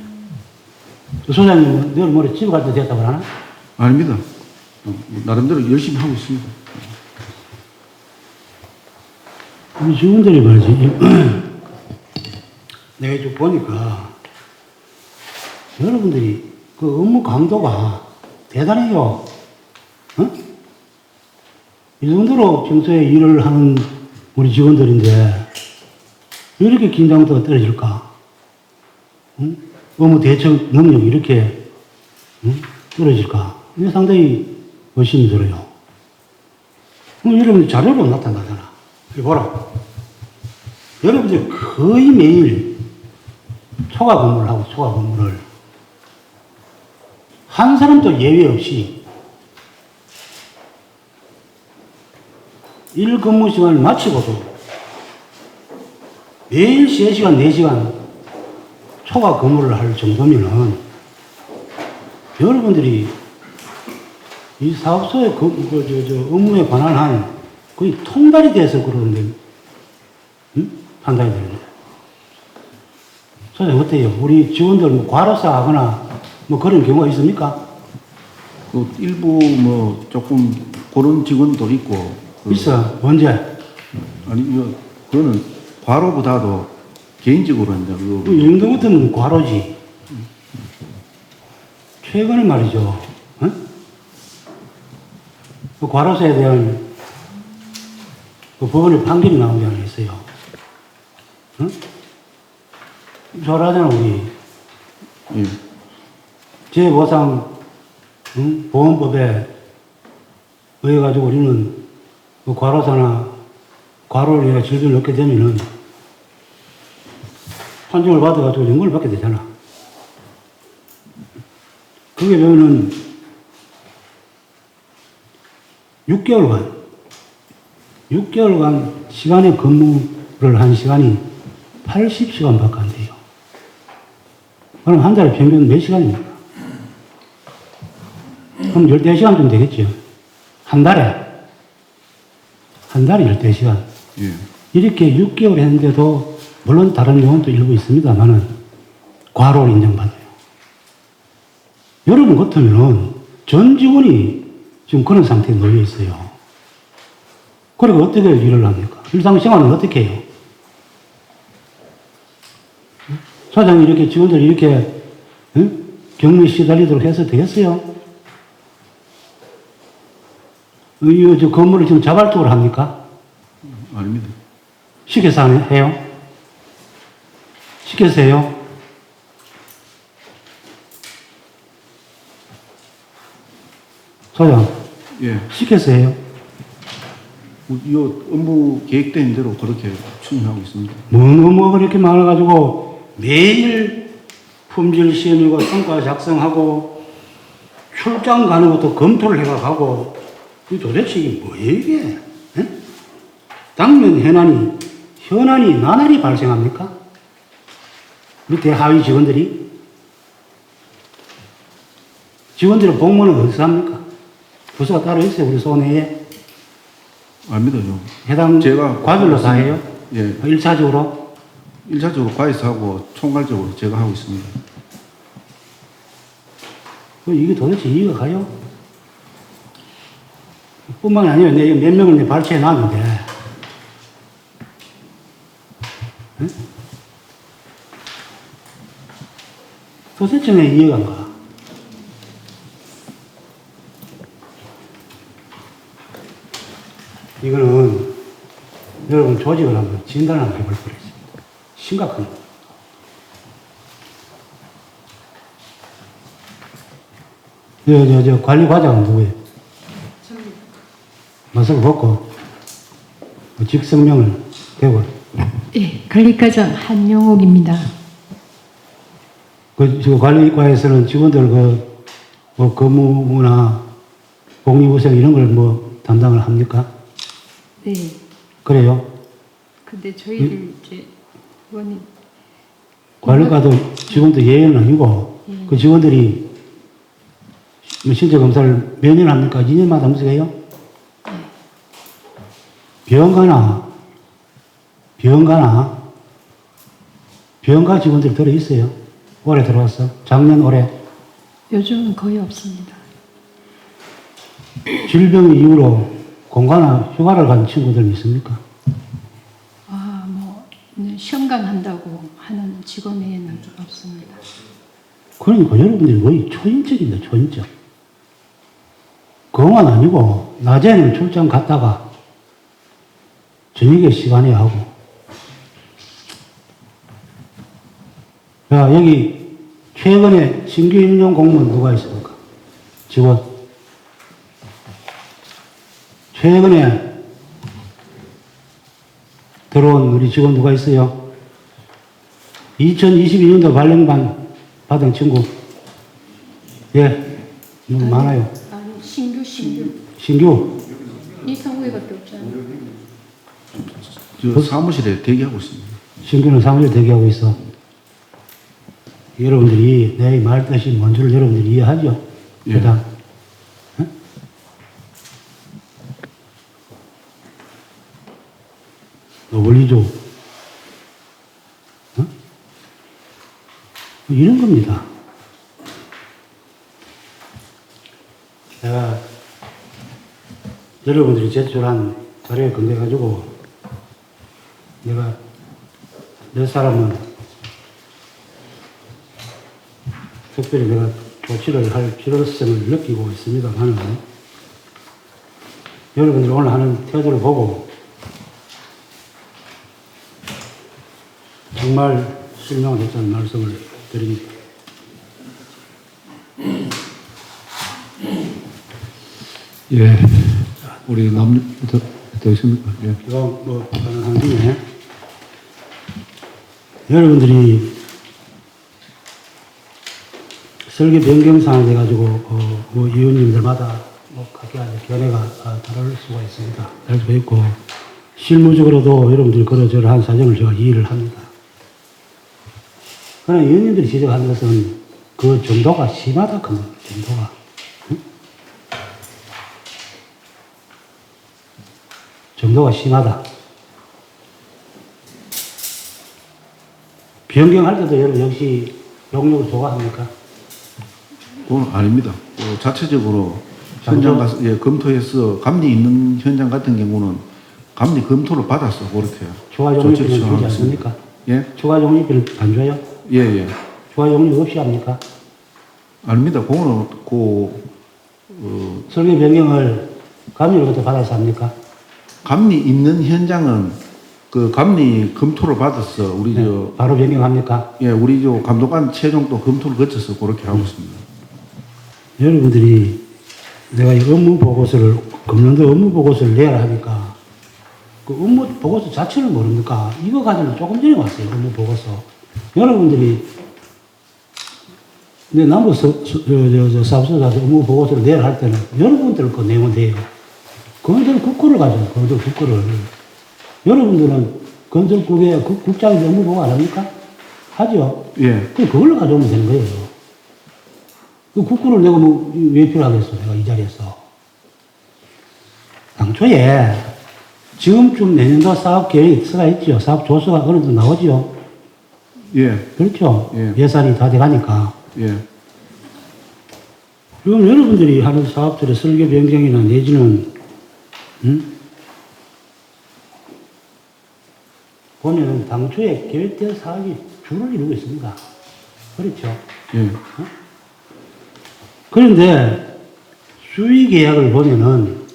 소장님, 내일 모레 집에 갈 때 됐다고 하나? 아닙니다. 나름대로 열심히 하고 있습니다. 우리 직원들이 말이지. 내가 좀 보니까, 여러분들이 그 업무 강도가 대단해요. 어? 이 정도로 평소에 일을 하는 우리 직원들인데, 왜 이렇게 긴장도가 떨어질까? 응? 업무 대처 능력이 이렇게 떨어질까? 이게 상당히 의심이 들어요. 여러분들 자료로 나타나잖아. 이거 보라. 여러분들 거의 매일 초과 근무를 하고 초과 근무를 한 사람도 예외 없이 일 근무 시간을 마치고도 매일 3시간, 4시간 초과 근무를 할 정도면은 여러분들이 이 사업소의 업무에 관한 한 거의 통달이 돼서 그러는데, 응? 판단이 되는데. 소장님, 어때요? 우리 직원들 뭐 과로사 하거나 뭐 그런 경우가 있습니까? 그 일부 조금 그런 직원도 있고. 있어. 언제? 아니, 그거는 과로보다도 개인적으로 이제 이 정도 같으면 과로지. 최근에 말이죠. 응? 그 과로사에 대한 그 법원의 판결이 나온 게 하나 있어요. 응? 잘 하잖아, 우리. 예. 재보상, 응? 보험법에 의해 가지고 우리는 그 과로사나 과로를 위해 질병을 얻게 되면은 판정을 받아가지고 연금을 받게 되잖아. 그게 보면은 6개월간 시간에 근무를 한 시간이 80시간밖에 안 돼요. 그럼 한 달에 평균 몇 시간입니까? 그럼 14시간쯤 되겠죠. 한 달에 14시간. 예. 이렇게 6개월 했는데도, 물론 다른 경우도 일부 있습니다만은, 과로를 인정받아요. 여러분 같으면은 전 직원이 지금 그런 상태에 놓여 있어요. 그리고 어떻게 일을 합니까? 일상생활은 어떻게 해요? 사장이 이렇게 직원들이 이렇게, 응? 격리 시달리도록 해서 되겠어요? 저 건물을 지금 자발적으로 합니까? 아닙니다. 시켜서 해요? 시켜서 해요? 소장, 예. 시켜서 해요? 이 업무 계획된 대로 그렇게 추진하고 있습니다. 뭔 업무가 그렇게 많아가지고 매일 품질 시험이고 성과 작성하고 출장 가는 것도 검토를 해가고 이 도대체 이게 뭐예요 이게? 예? 당면 현안이 나날이 발생합니까? 밑에 하위 직원들은 복무는 어디서 합니까? 부서가 따로 있어요 우리 소내에. 압니다, 좀. 해당 제가 과별로 다 해요? 예, 1차적으로? 1차적으로 과에서 하고 총괄적으로 제가 하고 있습니다. 이게 도대체 이해가 가요? 뿐만 아니라 내가 몇 명을 발췌해 놨는데, 응? 도대체 왜 이해가 안 가? 이거는 여러분 조직을 한번 진단을 한번 해볼 필요가 있습니다. 심각한 겁니다. 저 관리 과장은 누구예요? 마스크 벗고 직성명을 대고. 예, 관리과장 한용옥입니다. 저 관리과에서는 직원들 뭐 근무나 복리후생 이런 걸 뭐 담당을 합니까? 네. 그래요? 근데 저희를 이제 의원님 관리과도 직원도 예외는 아니고 그 직원들이 뭐 신체 검사를 몇 년 합니까? 2년마다 한 번씩 해요? 병가 직원들이 들어 있어요. 올해 들어왔어. 작년 올해. 요즘은 거의 없습니다. 질병 이후로 공가나 휴가를 간 친구들 있습니까? 뭐 시험관 한다고 하는 직원 외에는 없습니다. 그러니까 여러분들이 거의 초인적인데 초인적. 그것만 아니고 낮에는 출장 갔다가 저녁에 시간에 하고. 야, 여기 최근에 신규 임용 공무원 누가 있습니까? 직원. 최근에 들어온 우리 직원 누가 있어요? 2022년도 발령반 받은 친구. 예, 너무 많아요. 아니, 신규. 신규. 이상우이밖에 없잖아요. 저 사무실에 대기하고 있습니다. 신규는 사무실 대기하고 있어. 여러분들이 내 말 뜻이 뭔 줄 여러분들이 이해하죠? 예. 그다음 원리죠. 이런 겁니다. 내가 여러분들이 제출한 자료에 근거해가지고 내가 몇 사람은 특별히 내가 조치를 할 필요성을 느끼고 있습니다만은 여러분들이 오늘 하는 태도를 보고 정말 실망을 했다는 말씀을 드립니다. 예, 우리 더 있습니까? 예. 제가 뭐 가능한 중에 여러분들이 설계 변경 사항에 대해 가지고 뭐 위원님들마다 뭐 각각 견해가 다를 수가 있습니다. 다를 수가 있고 실무적으로도 여러분들이 그러저러한 사정을 제가 이해를 합니다. 그러나 위원님들이 지적하는 것은 그 정도가 심하다 그 정도가. 응? 정도가 심하다. 변경할 때도 여러분 역시 용역을 조가합니까? 그건 아닙니다. 자체적으로 현장 가서 검토해서 감리 있는 현장 같은 경우는 감리 검토를 받았어 그렇게. 추가 용역비는 주지 않습니까? 예? 추가 용역비는 안 줘요? 예. 추가 용역 없이 합니까? 아닙니다. 그거는 설계 변경을 감리로부터 받아서 합니까? 감리 있는 현장은 그 감리 검토를 받았어. 우리 네, 바로 변경합니까? 우리 감독관 최종도 검토를 거쳐서 그렇게 하고 있습니다. 여러분들이 내가 이 업무 보고서를, 금년도 업무 보고서를 내야 하니까 그 업무 보고서 자체를 모릅니까? 이거 가지고 조금 전에 왔어요. 업무 보고서. 여러분들이 내 남부 사업소에서 업무 보고서를 내일 할 때는 여러분들 거 내면 돼요. 건설 국고를 가져요. 건설 국고를. 여러분들은 건설국의 국장이 업무 보고 안 합니까? 하죠. 예. 그럼 그걸로 가져오면 되는 거예요. 그 국고를 내가 뭐 왜 필요하겠어? 내가 이 자리에서. 당초에 지금쯤 내년도 사업 계획이 들어가 있죠. 사업 조서가 어느 정도 나오죠. 예. 그렇죠. 예. 예산이 다 돼가니까. 예. 그럼 여러분들이 하는 사업들의 설계 변경이나 내지는, 보면은 당초에 계획된 사업이 주를 이루고 있습니다. 그렇죠. 예. 그런데 수의 계약을 보면은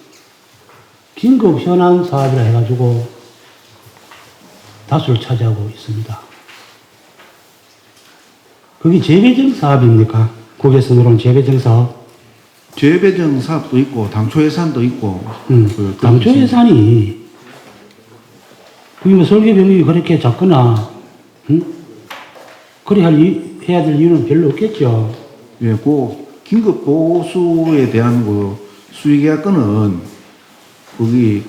긴급 현안 사업이라 해가지고 다수를 차지하고 있습니다. 그게 재배정 사업입니까? 국에서 들어온 재배정 사업? 재배정 사업도 있고 당초 예산도 있고. 당초 예산이 그게 뭐 설계 병력이 그렇게 작거나 그래 해야 될 이유는 별로 없겠죠. 예, 그 긴급 보수에 대한 그 수의계약 건은 거기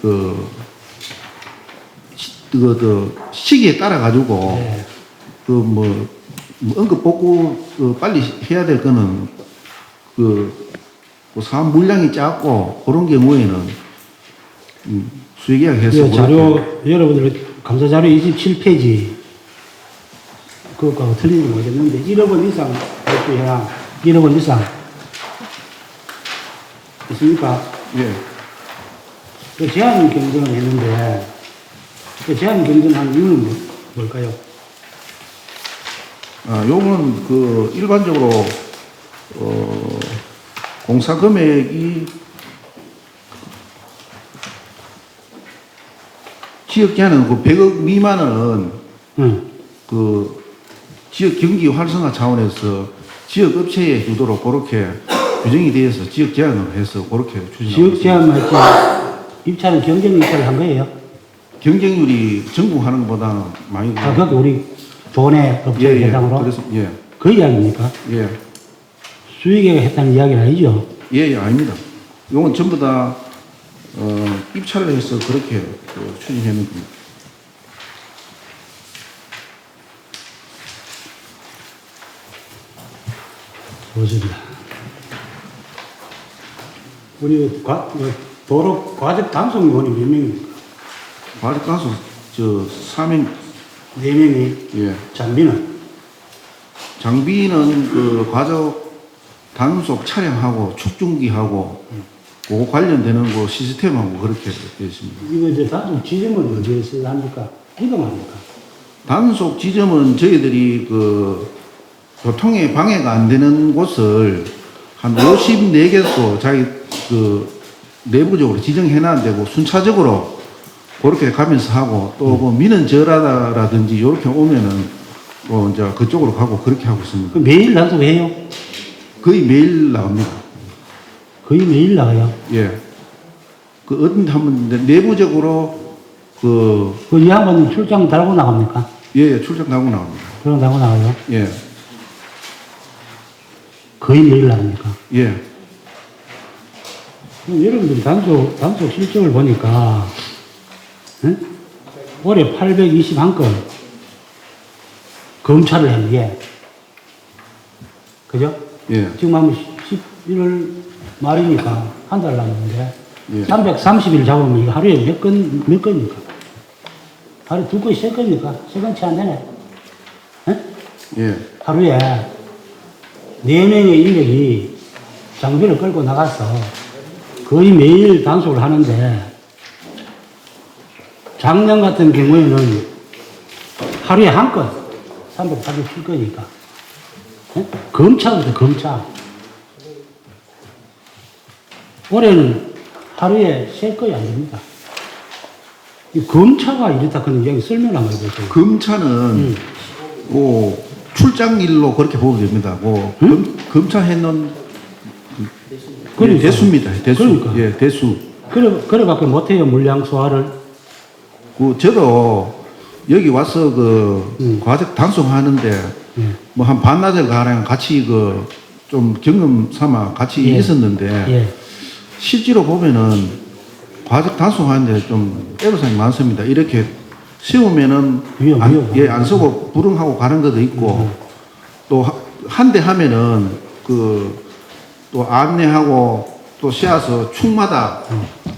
시기에 따라 가지고 네. 뭐 응급 복구 빨리 해야 될 거는 그 사업 물량이 작고 그런 경우에는 수의계약해서 자료 여러분들 감사 자료 27페이지 그것과 틀린지 모르겠는데 1억 원 이상 발표 현황 1억 원 이상 있습니까? 예. 그 제한 경쟁을 했는데 그 제한 경쟁한 이유는 뭘까요? 요거는 일반적으로 공사 금액이 지역 제한은 100억 미만은 지역 경기 활성화 차원에서 지역 업체에 주도록 그렇게 규정이 되어서 지역 제한을 해서 그렇게 추진하고 지역 제한만 했지 입찰은 경쟁 입찰을 한 거예요? 경쟁률이 전국하는 것보다는 많이. 그게 우리 조내 업체 예, 대상으로? 그래서 예. 그 이야기입니까? 예. 수의계가 했다는 이야기는 아니죠? 예, 아닙니다. 이건 전부 다 입찰을 해서 그렇게 추진하는 겁니다. 좋습니다. 우리 도로 과적 단속 요원이 몇 명입니까? 과적 단속 4명. 4명이. 예. 장비는? 장비는 과적 단속 차량하고 축중기하고 그거 관련되는 시스템하고 그렇게 되어 있습니다. 이거 이제 단속 지점은 어디에서 합니까? 이동합니까? 단속 지점은 저희들이 교통에 방해가 안 되는 곳을 한 54개소 자기 내부적으로 지정해 놔야 되고 순차적으로 그렇게 가면서 하고 또 민원 절하다라든지 이렇게 오면은 이제 그쪽으로 가고 그렇게 하고 있습니다. 매일 단속해요? 거의 매일 나옵니다. 거의 매일 나가요? 예. 어떤 하면 내부적으로 이 양반은 출장 달고 나갑니까? 예, 출장 가고 나옵니다. 출장 달고 나가요? 예. 거의 매일 나갑니까? 예. 여러분들이 단속 실적을 보니까, 올해 821건 검찰을 했는데, 그죠? 예. 지금 하면 11월 말이니까 한 달 남았는데, 예. 330일 잡으면 이거 하루에 몇 건입니까? 하루에 2건, 3건입니까? 3건 채 안 되네. 예. 하루에 4명의 인력이 장비를 끌고 나가서 거의 매일 단속을 하는데 작년 같은 경우에는 하루에 한 건, 387건이니까. 검차부터 검차. 올해는 하루에 3건이 안 됩니다. 이 검차가 이렇다 그런 이야기 설명을 한번 해보세요. 검차는 출장일로 그렇게 보면 됩니다. 검차해놓은 그러니까. 대수입니다. 대수. 그러니까. 예, 대수. 그래밖에 못해요, 물량 소화를. 저도 여기 와서 과적 단속하는데 뭐 한 반나절 가량 같이 좀 경험 삼아 같이 예. 있었는데 예. 실제로 보면은 과적 단속하는데 좀 애로사항이 많습니다. 이렇게 세우면은 안 서고 불응하고 가는 것도 있고 또 한 대 하면은 또 안내하고 또 씌어서 축마다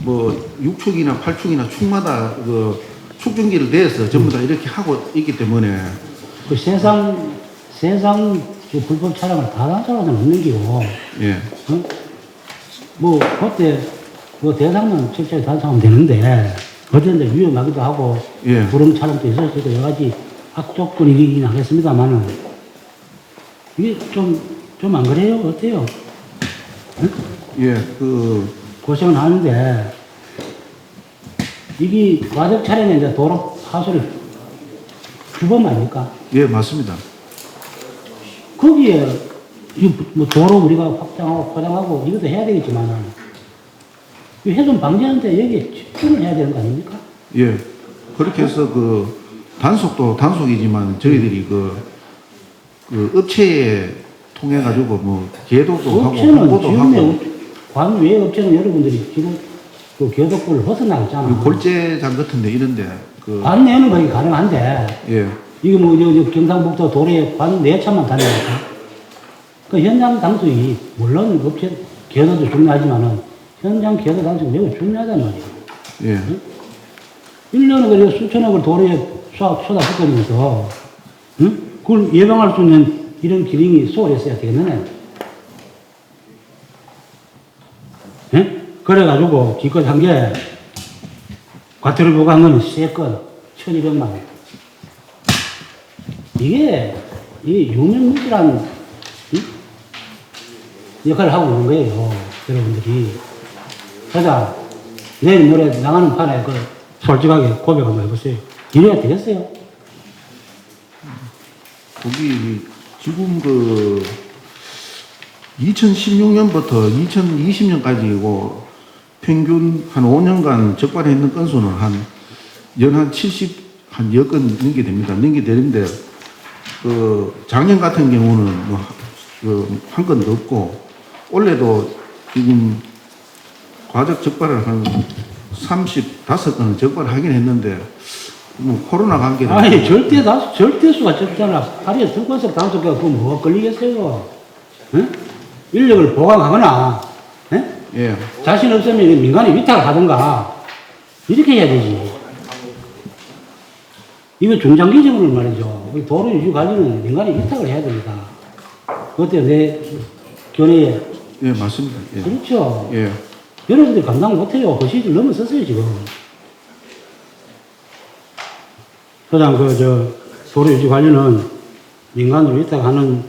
뭐 6축이나 8축이나 축마다 축중기를 내서 전부 다 이렇게 하고 있기 때문에 그 세상 그 불법 촬영을 다 한 사람은 없는 기고. 예. 뭐 그때 뭐 대상만 철저히 단속하면 되는데 어쨌든 위험하기도 하고 예. 불법 촬영도 있을 수 있고 여러 가지 악조건이긴 하겠습니다만은 이게 좀 안 그래요? 어때요? 응? 예. 고생은 하는데 이게 과적 촬영에 이제 도로 하수를 규범 아닙니까? 예, 맞습니다. 거기에 뭐 도로 우리가 확장하고 포장하고 이것도 해야 되겠지만 이 훼손 방지하는데 여기에 집중을 해야 되는 거 아닙니까? 예. 그렇게 해서 단속도 단속이지만 저희들이 업체에 통해 가지고 뭐 계도도 하고 홍보도 하고 관외 업체는 여러분들이 지금 그 계도권을 벗어나있잖아. 골재장 같은데 이런데 관내는 거기 가능한데 예. 이게 뭐 경상북도 도로에 관내 차만 다니니까 그 현장 단속이 물론 업체 계도도 중요하지만은 현장 계도 단속이 매우 중요하단 말이에요. 예. 1년에 그래서 수천억을 도로에 쏟아붓으면서 그걸 예방할 수 있는 이런 기능이 소홀했어야 되겠네. 예? 그래가지고 기껏 한 게 과태료 부과한 거는 세 건 1,200만 원. 이게 유명무실한 역할을 하고 있는 거예요. 여러분들이. 그러자 내일 모레 나가는 판에 솔직하게 고백 한번 해보세요. 이래야 되겠어요? 거기 지금 2016년부터 2020년까지고 평균 한 5년간 적발했는 건수는 연 70여 건 넘게 됩니다. 넘게 되는데 작년 같은 경우는 한 건도 없고 올해도 지금 과적 적발을 한 35건을 적발하긴 했는데 뭐 코로나 관계로 아니 절대수가 적잖아. 하루에 2건씩 단속해가 그거 뭐가 걸리겠어요? 응? 인력을 보강하거나 예. 자신 없으면 민간에 위탁을 하든가 이렇게 해야 되지. 이거 중장기적으로 말이죠. 도로 유지 관리는 민간에 위탁을 해야 됩니다. 그때 내 견해에 예, 맞습니다. 예. 그렇죠. 예. 여러분들 감당 못해요. 그 시즌 넘어섰어요 지금. 그다음 도로 유지 관리는 민간으로 위탁하는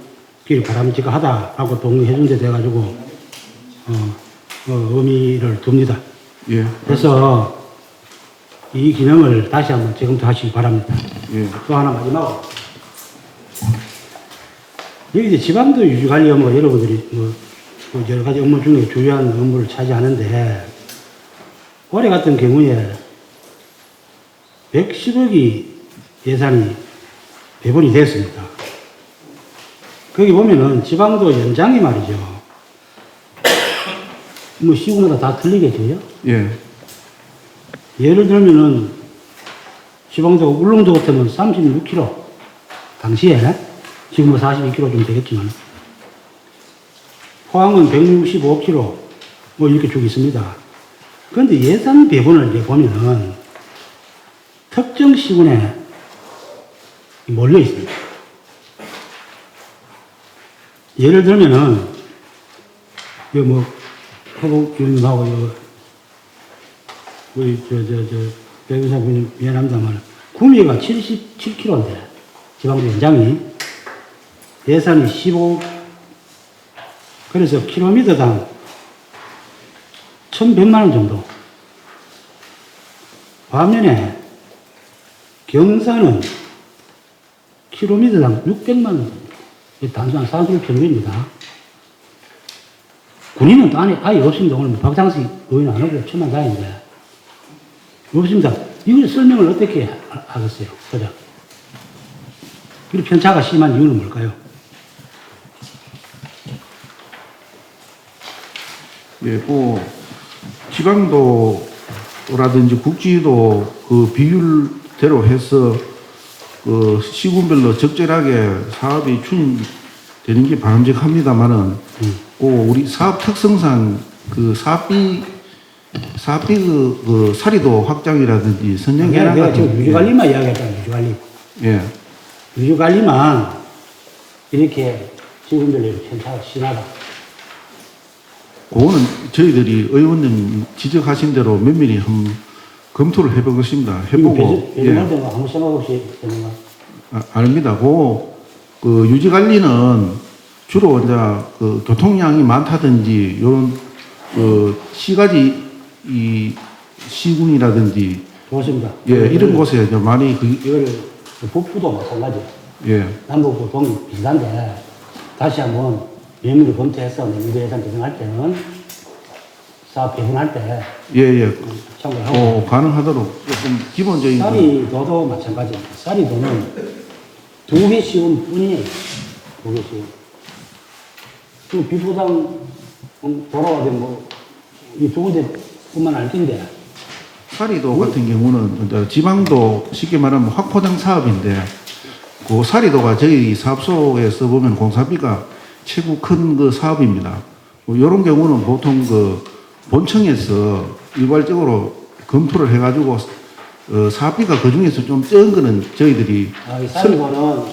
길이 바람직하다라고 동의해준 데 돼가지고 의미를 둡니다. 예. 그래서 이 기능을 다시 한번 지금부터 하시기 바랍니다. 예. 또 하나 마지막으로 여기 이제 지방도 유지 관리 업무가 여러분들이 뭐 여러 가지 업무 중에 주요한 업무를 차지하는데 올해 같은 경우에 110억이 예산이 배분이 됐습니다. 거기 보면은 지방도 연장이 말이죠. 뭐 시군마다 다 틀리겠죠. 예. 예를 들면은 지방도 울릉도 같으면 36km 당시에 지금 뭐 42km 좀 되겠지만 포항은 165km 뭐 이렇게 쭉 있습니다. 그런데 예산 배분을 이제 보면은 특정 시군에 몰려 있습니다. 예를 들면은 이거 뭐 허복균하고 이거 우리 백의사 군님 미안합니다만 구미가 77km인데 지방도 연장이 예산이 15 그래서 킬로미터당 1,100만 원 정도. 반면에 경사는 킬로미터당 600만 원. 단순한 산술 평균입니다. 군인은 또 아예 없습니다. 오늘 박장식 의원 안 하고 천만 다행인데 없습니다. 이걸 설명을 어떻게 하겠어요, 소장? 이 편차가 심한 이유는 뭘까요? 예, 뭐 지방도라든지 국지도 그 비율대로 해서 그 시군별로 적절하게 사업이 추진되는 게 바람직합니다만은 우리 사업 특성상 그 사업비 그 사리도 확장이라든지 선정 개량 내가 같은 지금 유지관리만 이야기했잖아요, 유지관리. 예. 유지관리만 이렇게 지금별로 편차가 심하다. 그거는 저희들이 의원님 지적하신 대로 면밀히 한번 검토를 해볼 것입니다. 해보고 배정할 때는 아무 생각 없이 되는가? 아닙니다. 그 유지 관리는 주로 이제 그 교통량이 많다든지 이런 그 시가지 이 시군이라든지 좋습니다. 예 이런 곳에 이제 많이 이거를 북부도 마찬가지. 예 남북부 동이 비슷한데 다시 한번 면밀히 검토해서 내년도 예산 배정할 때는 사업 배분할 때 예. 참고하고 가능하도록 조금 기본적인 쌀이도도 마찬가지입니다. 쌀이도는 2개 시군 뿐이에요. 2개 시군. 지금 비포장 돌아가게 이 두 군데뿐만 알 텐데. 사리도 같은 경우는 이제 지방도 쉽게 말하면 확포장 사업인데 그 사리도가 저희 사업소에서 보면 공사비가 최고 큰 그 사업입니다. 이런 경우는 보통 그 본청에서 일괄적으로 검토를 해가지고 사업비가 그 중에서 좀 적은 거는 저희들이 이 사리도는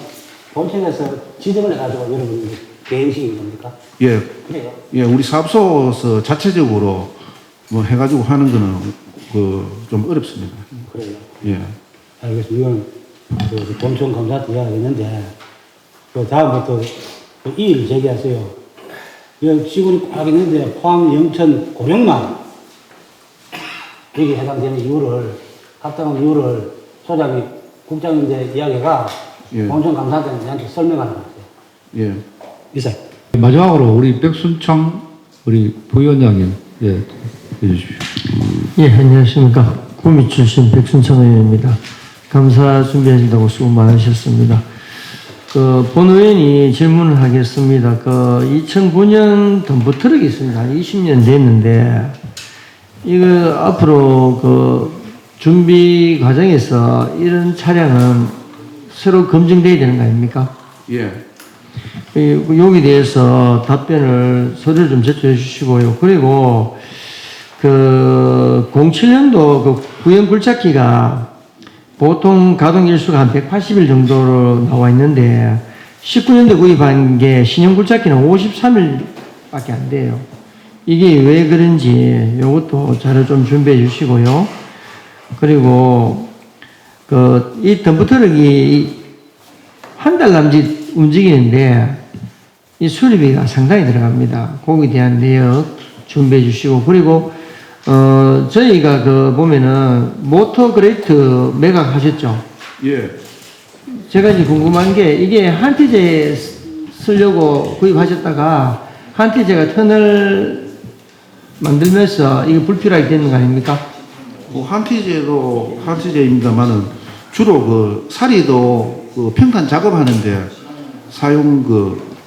본청에서 지정을 해가지고 여러분 대행식인 겁니까? 예, 그래요? 예, 우리 사업소에서 자체적으로 뭐 해가지고 하는 거는 그 좀 어렵습니다. 그래요. 예. 알겠습니다. 이건 그 본청 검사 때 이야기했는데 그 다음부터 그 이의를 제기하세요. 이 시군이 꽉 있는데 포항, 영천, 고령만 여기 해당되는 이유를 합당한 이유를 소장이 국장인데 이야기가 예. 본청 감사단한테 설명하는 것 같아요. 예. 이상. 마지막으로 우리 백순창 우리 부위원장님 해주십시오. 예, 안녕하십니까. 구미 출신 백순창 의원입니다. 감사 준비하신다고 수고 많으셨습니다. 본 의원이 질문을 하겠습니다. 2009년 덤프트럭이 있습니다. 한 20년 됐는데, 이거 앞으로 준비 과정에서 이런 차량은 새로 검증돼야 되는 거 아닙니까? 예. 여기에 대해서 답변을 서류를 좀 제출해 주시고요. 그리고 07년도 구형 굴착기가 보통 가동 일수가 한 180일 정도로 나와 있는데 19년도 구입한 게 신형 굴착기는 53일밖에 안 돼요. 이게 왜 그런지 이것도 자료 좀 준비해 주시고요. 그리고 이 덤프트럭이 한 달 남짓 움직이는데 이 수리비가 상당히 들어갑니다. 거기에 대한 내역 준비해 주시고 그리고 저희가 보면은 모터그레이트 매각 하셨죠? 예. 제가 이제 궁금한 게 이게 한티제 쓰려고 구입하셨다가 한티제가 터널 만들면서 이게 불필요하게 되는 거 아닙니까? 한티제도 한티제입니다만은 주로 사리도 평탄 작업하는데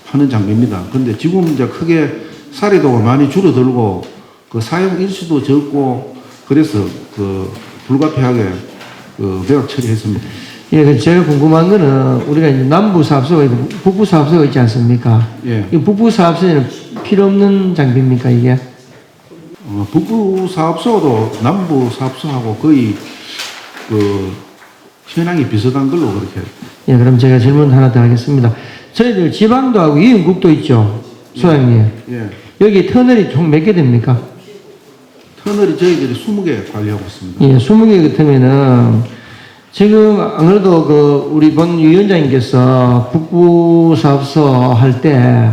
하는 장비입니다. 근데 지금 이제 크게 사리도가 많이 줄어들고 사용 일수도 적고 그래서 불가피하게 매각 처리했습니다. 예, 제가 궁금한 거는 우리가 이제 남부 사업소가 있고 북부 사업소가 있지 않습니까? 예. 이 북부 사업소에는 필요 없는 장비입니까 이게? 북부 사업소도 남부 사업소하고 거의 현황이 비슷한 걸로 그렇게. 예, 그럼 제가 질문 하나 더 하겠습니다. 저희들 지방도하고 이은국도 있죠, 소장님. 예. 여기 터널이 총 몇 개 됩니까? 터널이 저희들이 20개 관리하고 있습니다. 예, 20개 같으면은 지금 안 그래도 우리 본 위원장님께서 북부 사업소 할 때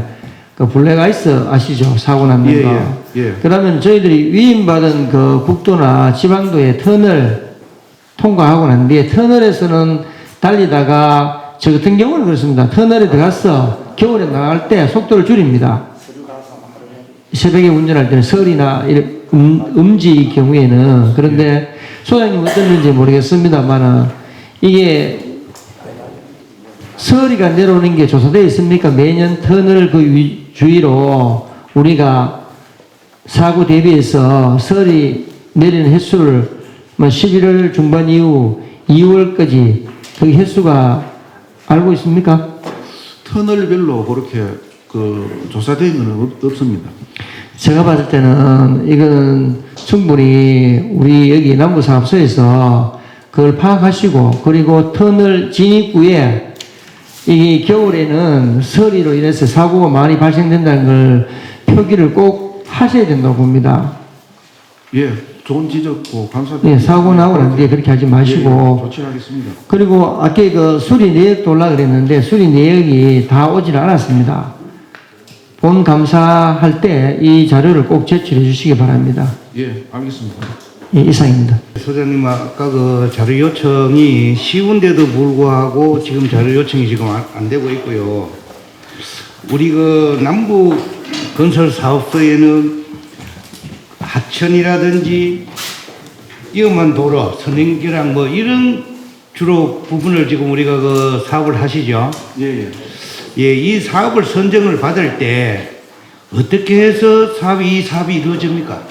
블랙아이스 아시죠? 사고 났는 거. 예. 그러면 저희들이 위임받은 국도나 지방도의 터널 통과하고 난 뒤에 터널에서는 달리다가 저 같은 경우는 그렇습니다. 터널에 들어가서 겨울에 나갈 때 속도를 줄입니다. 새벽에 운전할 때는 설이나 음지 경우에는 그런데 소장님 어땠는지 모르겠습니다만은 이게 서리가 내려오는 게 조사되어 있습니까? 매년 터널 그 주위로 우리가 사고 대비해서 서리 내리는 횟수를 뭐 11월 중반 이후 2월까지 그 횟수가 알고 있습니까? 터널별로 그렇게 그 조사된 건 없습니다. 제가 봤을 때는 이건 충분히 우리 여기 남부사업소에서 그걸 파악하시고 그리고 터널 진입구에 이 겨울에는 서리로 인해서 사고가 많이 발생된다는 걸 표기를 꼭 하셔야 된다고 봅니다. 예, 좋은 지적고 감사드립니다. 예, 사고 나고 난 뒤에 그렇게 하지 마시고. 예, 조치하겠습니다. 그리고 아까 그 수리 내역도 올라 그랬는데 수리 내역이 다 오질 않았습니다. 본 감사할 때 이 자료를 꼭 제출해 주시기 바랍니다. 예, 알겠습니다. 예, 이상입니다. 소장님 아까 그 자료 요청이 쉬운데도 불구하고 지금 자료 요청이 지금 안 되고 있고요. 우리 그 남부 건설 사업소에는 하천이라든지 위험한 도로, 선행교량 뭐 이런 주로 부분을 지금 우리가 그 사업을 하시죠. 예, 예. 예, 이 사업을 선정을 받을 때 어떻게 해서 이 사업이 이루어집니까?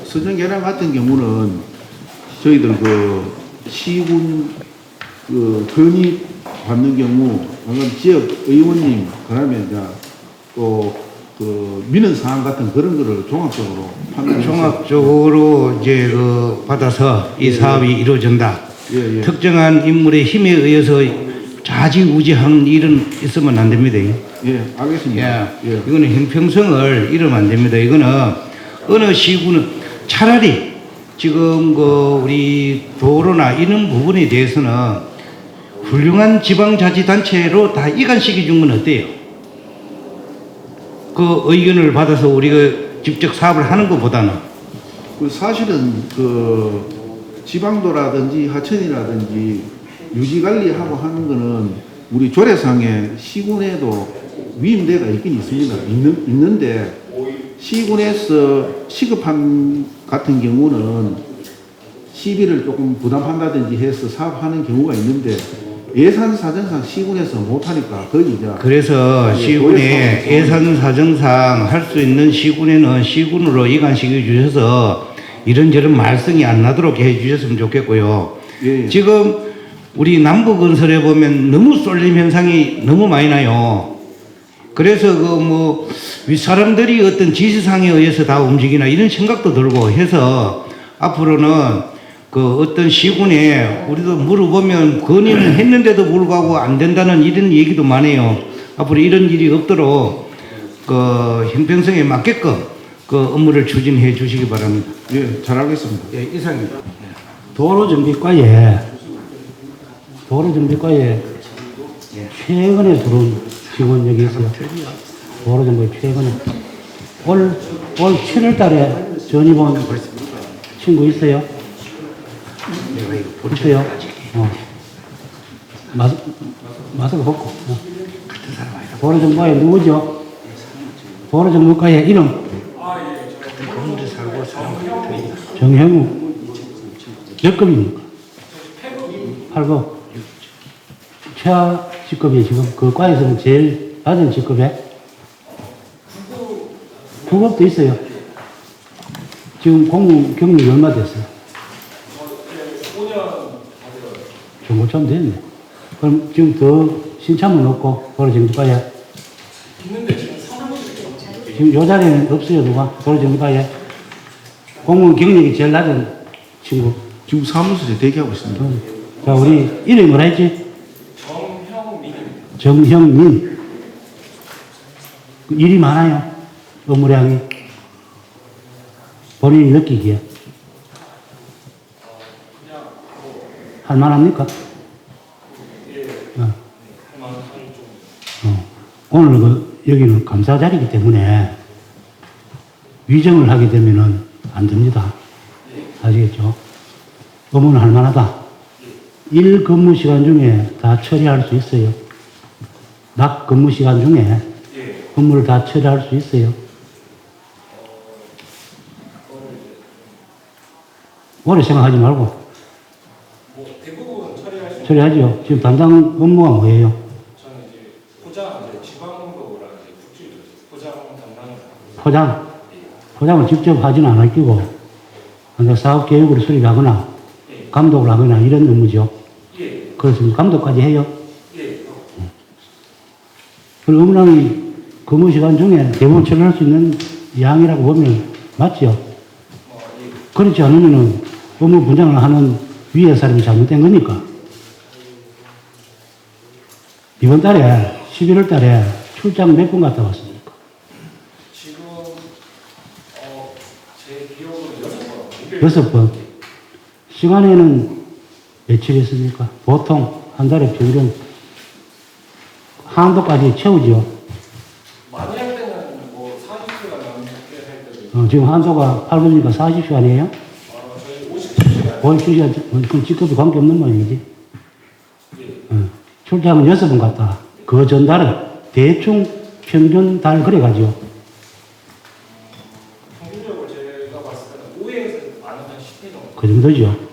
선정계량 같은 경우는 저희들 그 시군 그 건의 받는 경우, 방금 지역 의원님, 그다음에 이제 또 그 민원 사항 같은 그런 거를 종합적으로 판단해서 종합적으로 이제 그 받아서 이 사업이 이루어진다. 예, 예. 특정한 인물의 힘에 의해서 좌지우지한 일은 있으면 안 됩니다. 예, 알겠습니다. 예. 이거는 형평성을 잃으면 안 됩니다. 이거는 어느 시군은 차라리 지금 그 우리 도로나 이런 부분에 대해서는 훌륭한 지방자치단체로 다 이관시켜 준 건 어때요? 그 의견을 받아서 우리가 직접 사업을 하는 것보다는 그 사실은 그 지방도라든지 하천이라든지 유지관리하고 하는 거는 우리 조례상에 시군에도 위임대가 있긴 있습니다. 있는데 시군에서 시급한 같은 경우는 시비를 조금 부담한다든지 해서 사업하는 경우가 있는데 예산 사정상 시군에서 못하니까 거의 이제 그래서 시군에 예산 사정상 할 수 있는 시군에는 시군으로 이관시켜 주셔서 이런저런 말썽이 안 나도록 해 주셨으면 좋겠고요. 예. 지금 우리 남부건설에 보면 너무 쏠림 현상이 너무 많이 나요. 그래서 그 뭐 윗사람들이 어떤 지시상에 의해서 다 움직이나 이런 생각도 들고 해서 앞으로는 그 어떤 시군에 우리도 물어보면 건의는 했는데도 불구하고 안 된다는 이런 얘기도 많아요. 앞으로 이런 일이 없도록 그 형평성에 맞게끔 그 업무를 추진해 주시기 바랍니다. 예, 잘 알겠습니다. 예, 이상입니다. 도로정비과에 최근에 들어온 직원 여기 있어요. 도로정비 최근에 올 7월 달에 전입 온 친구 있어요? 있어요? 마스크 벗고. 도로정비과에 누구죠? 도로정비과에 이름? 정형우. 몇 급입니까? 8급. 최하 직급이 지금 그 과에서는 제일 낮은 직급에 9급도 있어요. 지금 공무 경력이 얼마 됐어요? 5년 정도 좀 됐네. 그럼 지금 더 신참은 없고 도로정비과에? 있는데 지금 요 자리에는 없어요. 누가? 도로정비과에? 공무 경력이 제일 낮은 친구. 지금 사무실에 대기하고 있습니다. 자, 우리 이름이 뭐라 했지? 정형민. 일이 많아요. 업무량이. 본인이 느끼기에. 할만합니까? 오늘 여기는 감사 자리이기 때문에 위정을 하게 되면은 안 됩니다. 아시겠죠? 업무는 할만하다. 일 근무 시간 중에 다 처리할 수 있어요. 낮 근무 시간 중에 업무를 다 처리할 수 있어요. 오래 생각하지 말고. 처리하죠. 지금 담당 업무가 뭐예요? 저는 이제 포장, 지방법이랑 포장 담당을. 포장을 직접 하지는 않을 끼고, 사업 계획으로 수립하거나, 감독을 하거나 이런 업무죠. 예. 그래서 감독까지 해요. 예. 그 업무량이 근무 시간 중에 대부분 처리할 수 있는 양이라고 보면 맞죠? 그렇지 않으면은 업무 분장을 하는 위에 사람이 잘못된 거니까. 이번 달에, 11월 달에 출장 몇 번 갔다 왔습니까? 지금 제 기억으로 6번. 6번. 시간에는 며칠 했습니까? 보통 한 달에 평균 한도까지 채우죠. 많이 할 때는 뭐 40시간 넘게 할 때도 지금 한도가 8분이니까 40시간이에요? 저희 57시간. 57시간, 그럼 직급이 관계없는 모양이지. 출장은 6번 갔다. 그 전달은 대충 평균 달 그래가지고. 평균적으로 제가 봤을 때는 5회에서 많으면 10회 정도. 그 정도죠.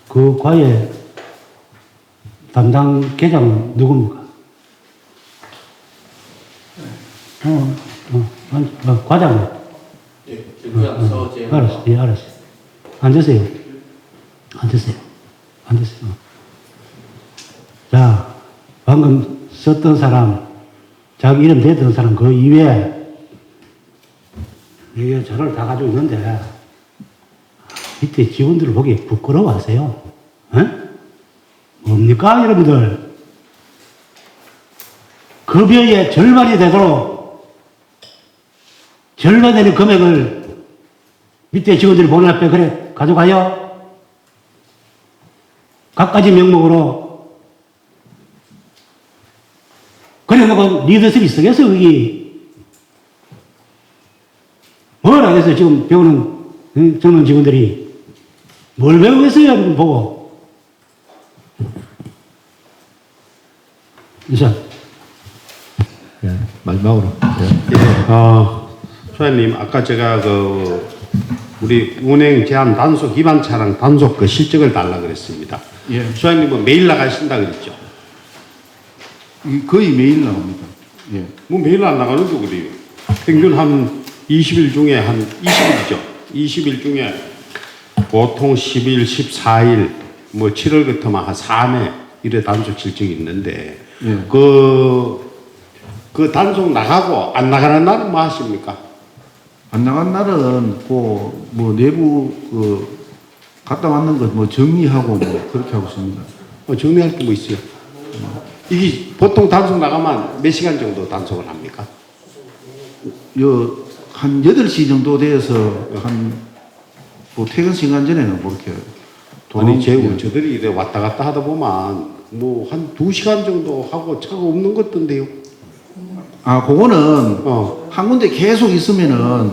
그 과외 담당 계장은 누굽니까? 과장님. 예, 교부장 서재. 알았어. 예, 알았어. 앉으세요. 앉으세요. 앉으세요. 자, 방금 썼던 사람, 자기 이름 대던 사람 그 이외에 이게 자료를 다 가지고 있는데 밑에 직원들을 보기에 부끄러워하세요. 뭡니까, 여러분들? 급여의 절반이 되도록 절반 되는 금액을 밑에 직원들이 보는 앞에 그래 가져가요. 각가지 명목으로. 그래 놓고 리더십이 쓰겠어, 여기. 뭘 하겠어요, 지금 배우는 젊은 직원들이. 뭘 배우겠어요, 여러분 보고. 이사. 예, 마지막으로. 소장님, 아까 제가 우리 운행 제한 단속 위반 차량 단속 그 실적을 달라 그랬습니다. 예. 소장님은 매일 나가신다 그랬죠? 거의 매일 나옵니다. 예. 뭐 매일 안 나가는데 그래요. 평균 한 20일 중에 한 20일이죠. 20일 중에 보통 10일, 14일, 뭐 7월 같으면 한 3회 이래 단속 실적이 있는데 예. 그 단속 나가고 안 나가는 날은 뭐 하십니까? 안 나간 날은 뭐 내부 갔다 왔는 거 뭐 정리하고 뭐 그렇게 하고 있습니다. 정리할 게 뭐 있어요? 이게 보통 단속 나가면 몇 시간 정도 단속을 합니까? 한 8시 정도 돼서 뭐 퇴근 시간 전에는 뭐 이렇게 아니, 저들이 이래 왔다 갔다 하다 보면 뭐 한 2시간 정도 하고 차가 없는 것 같던데요. 그거는 한 군데 계속 있으면은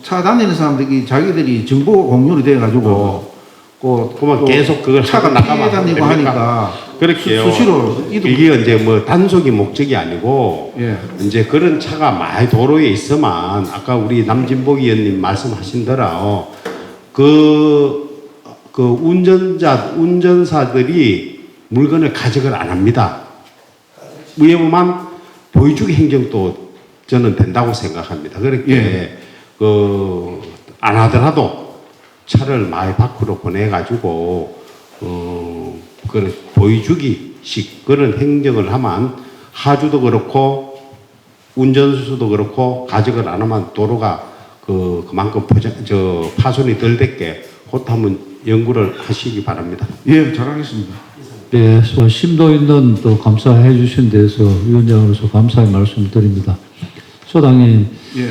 차 다니는 사람들이 자기들이 정보가 공유이 돼가지고 그만 계속 그걸 차가 하고 나가면 다니고 하니까 그렇게요. 수시로 이동. 이게 이제 뭐 단속이 목적이 아니고 예. 이제 그런 차가 많이 도로에 있으면 아까 우리 남진복 의원님 말씀하신 대로 운전사들이 물건을 가져갈 안 합니다. 위험한 보여주기 행정도 저는 된다고 생각합니다. 그렇게 안 하더라도 차를 많이 밖으로 보내가지고 그런 보여주기식 그런 행정을 하면 하주도 그렇고 운전수도 그렇고 가져갈 안 하면 도로가 그만큼 파손이 덜 됐게 그것도 한번 연구를 하시기 바랍니다. 예, 잘하겠습니다. 네, 심도 있는 또 감사해 주신 데서 위원장으로서 감사의 말씀 드립니다. 소장님, 예.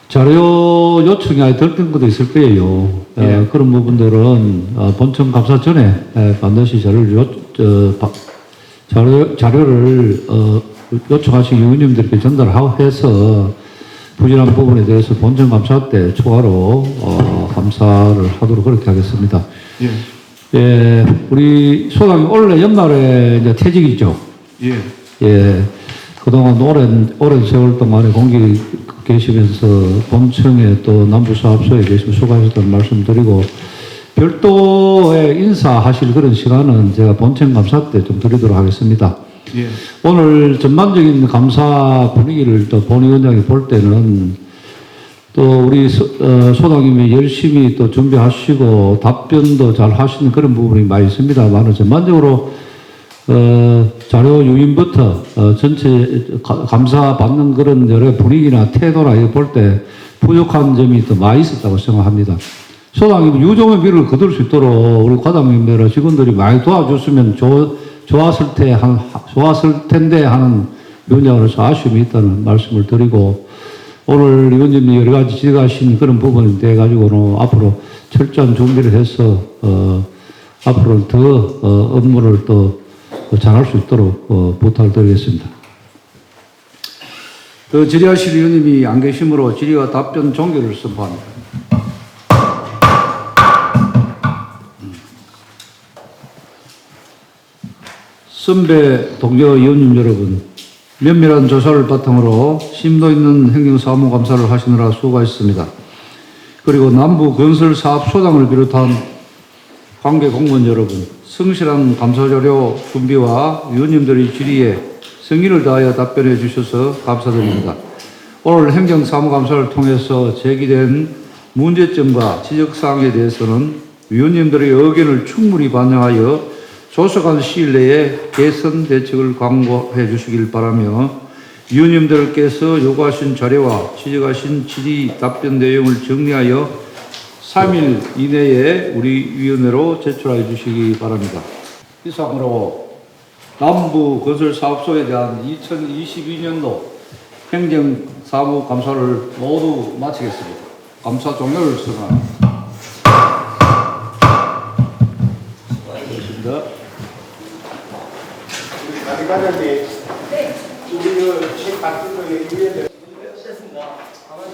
자료 요청이 아예 들뜬 것도 있을 거예요. 예. 그런 부분들은 본청 감사 전에 반드시 자료를 요청하신 의원님들께 전달하고 해서 부진한 부분에 대해서 본청 감사 때 추가로 감사를 하도록 그렇게 하겠습니다. 예. 예, 우리 소장님 원래 연말에 이제 퇴직이죠. 예. 예, 그동안 오랜 세월 동안에 공기 계시면서 본청에 또 남부사업소에 계시고 수고하셨다는 말씀 드리고, 별도의 인사하실 그런 시간은 제가 본청 감사 때 좀 드리도록 하겠습니다. 예. 오늘 전반적인 감사 분위기를 또 본위원장이 볼 때는 또 우리 소장님이 열심히 또 준비하시고 답변도 잘 하시는 그런 부분이 많이 있습니다만 전반적으로 자료 유인부터 전체 감사 받는 그런 여러 분위기나 태도나 이거 볼 때 부족한 점이 더 많이 있었다고 생각합니다. 소장님 유종의 미를 거둘 수 있도록 우리 과장님들 직원들이 많이 도와줬으면 좋았을 텐데 하는 위원장으로서 아쉬움이 있다는 말씀을 드리고 오늘 위원님이 여러 가지 지적하신 그런 부분에 대해 가지고는 앞으로 철저한 준비를 해서 앞으로 더 업무를 더 잘할 수 있도록 부탁을 드리겠습니다. 질의하실 위원님이 안 계시므로 질의와 답변 종결을 선포합니다. 선배 동료 의원님 여러분, 면밀한 조사를 바탕으로 심도 있는 행정사무감사를 하시느라 수고하셨습니다. 그리고 남부 건설사업소장을 비롯한 관계 공무원 여러분, 성실한 감사자료 준비와 위원님들의 질의에 성의를 다하여 답변해 주셔서 감사드립니다. 오늘 행정사무감사를 통해서 제기된 문제점과 지적사항에 대해서는 위원님들의 의견을 충분히 반영하여 조속한 시일 내에 개선 대책을 강구해 주시길 바라며 위원님들께서 요구하신 자료와 지적하신 질의 답변 내용을 정리하여 3일 이내에 우리 위원회로 제출해 주시기 바랍니다. 이상으로 남부건설사업소에 대한 2022년도 행정사무감사를 모두 마치겠습니다. 감사 종료를 선언합니다. 수고하셨습니다. 우리 과장님, 우리 책 같은 거 얘기해 주세요. 됐습니다. 가만히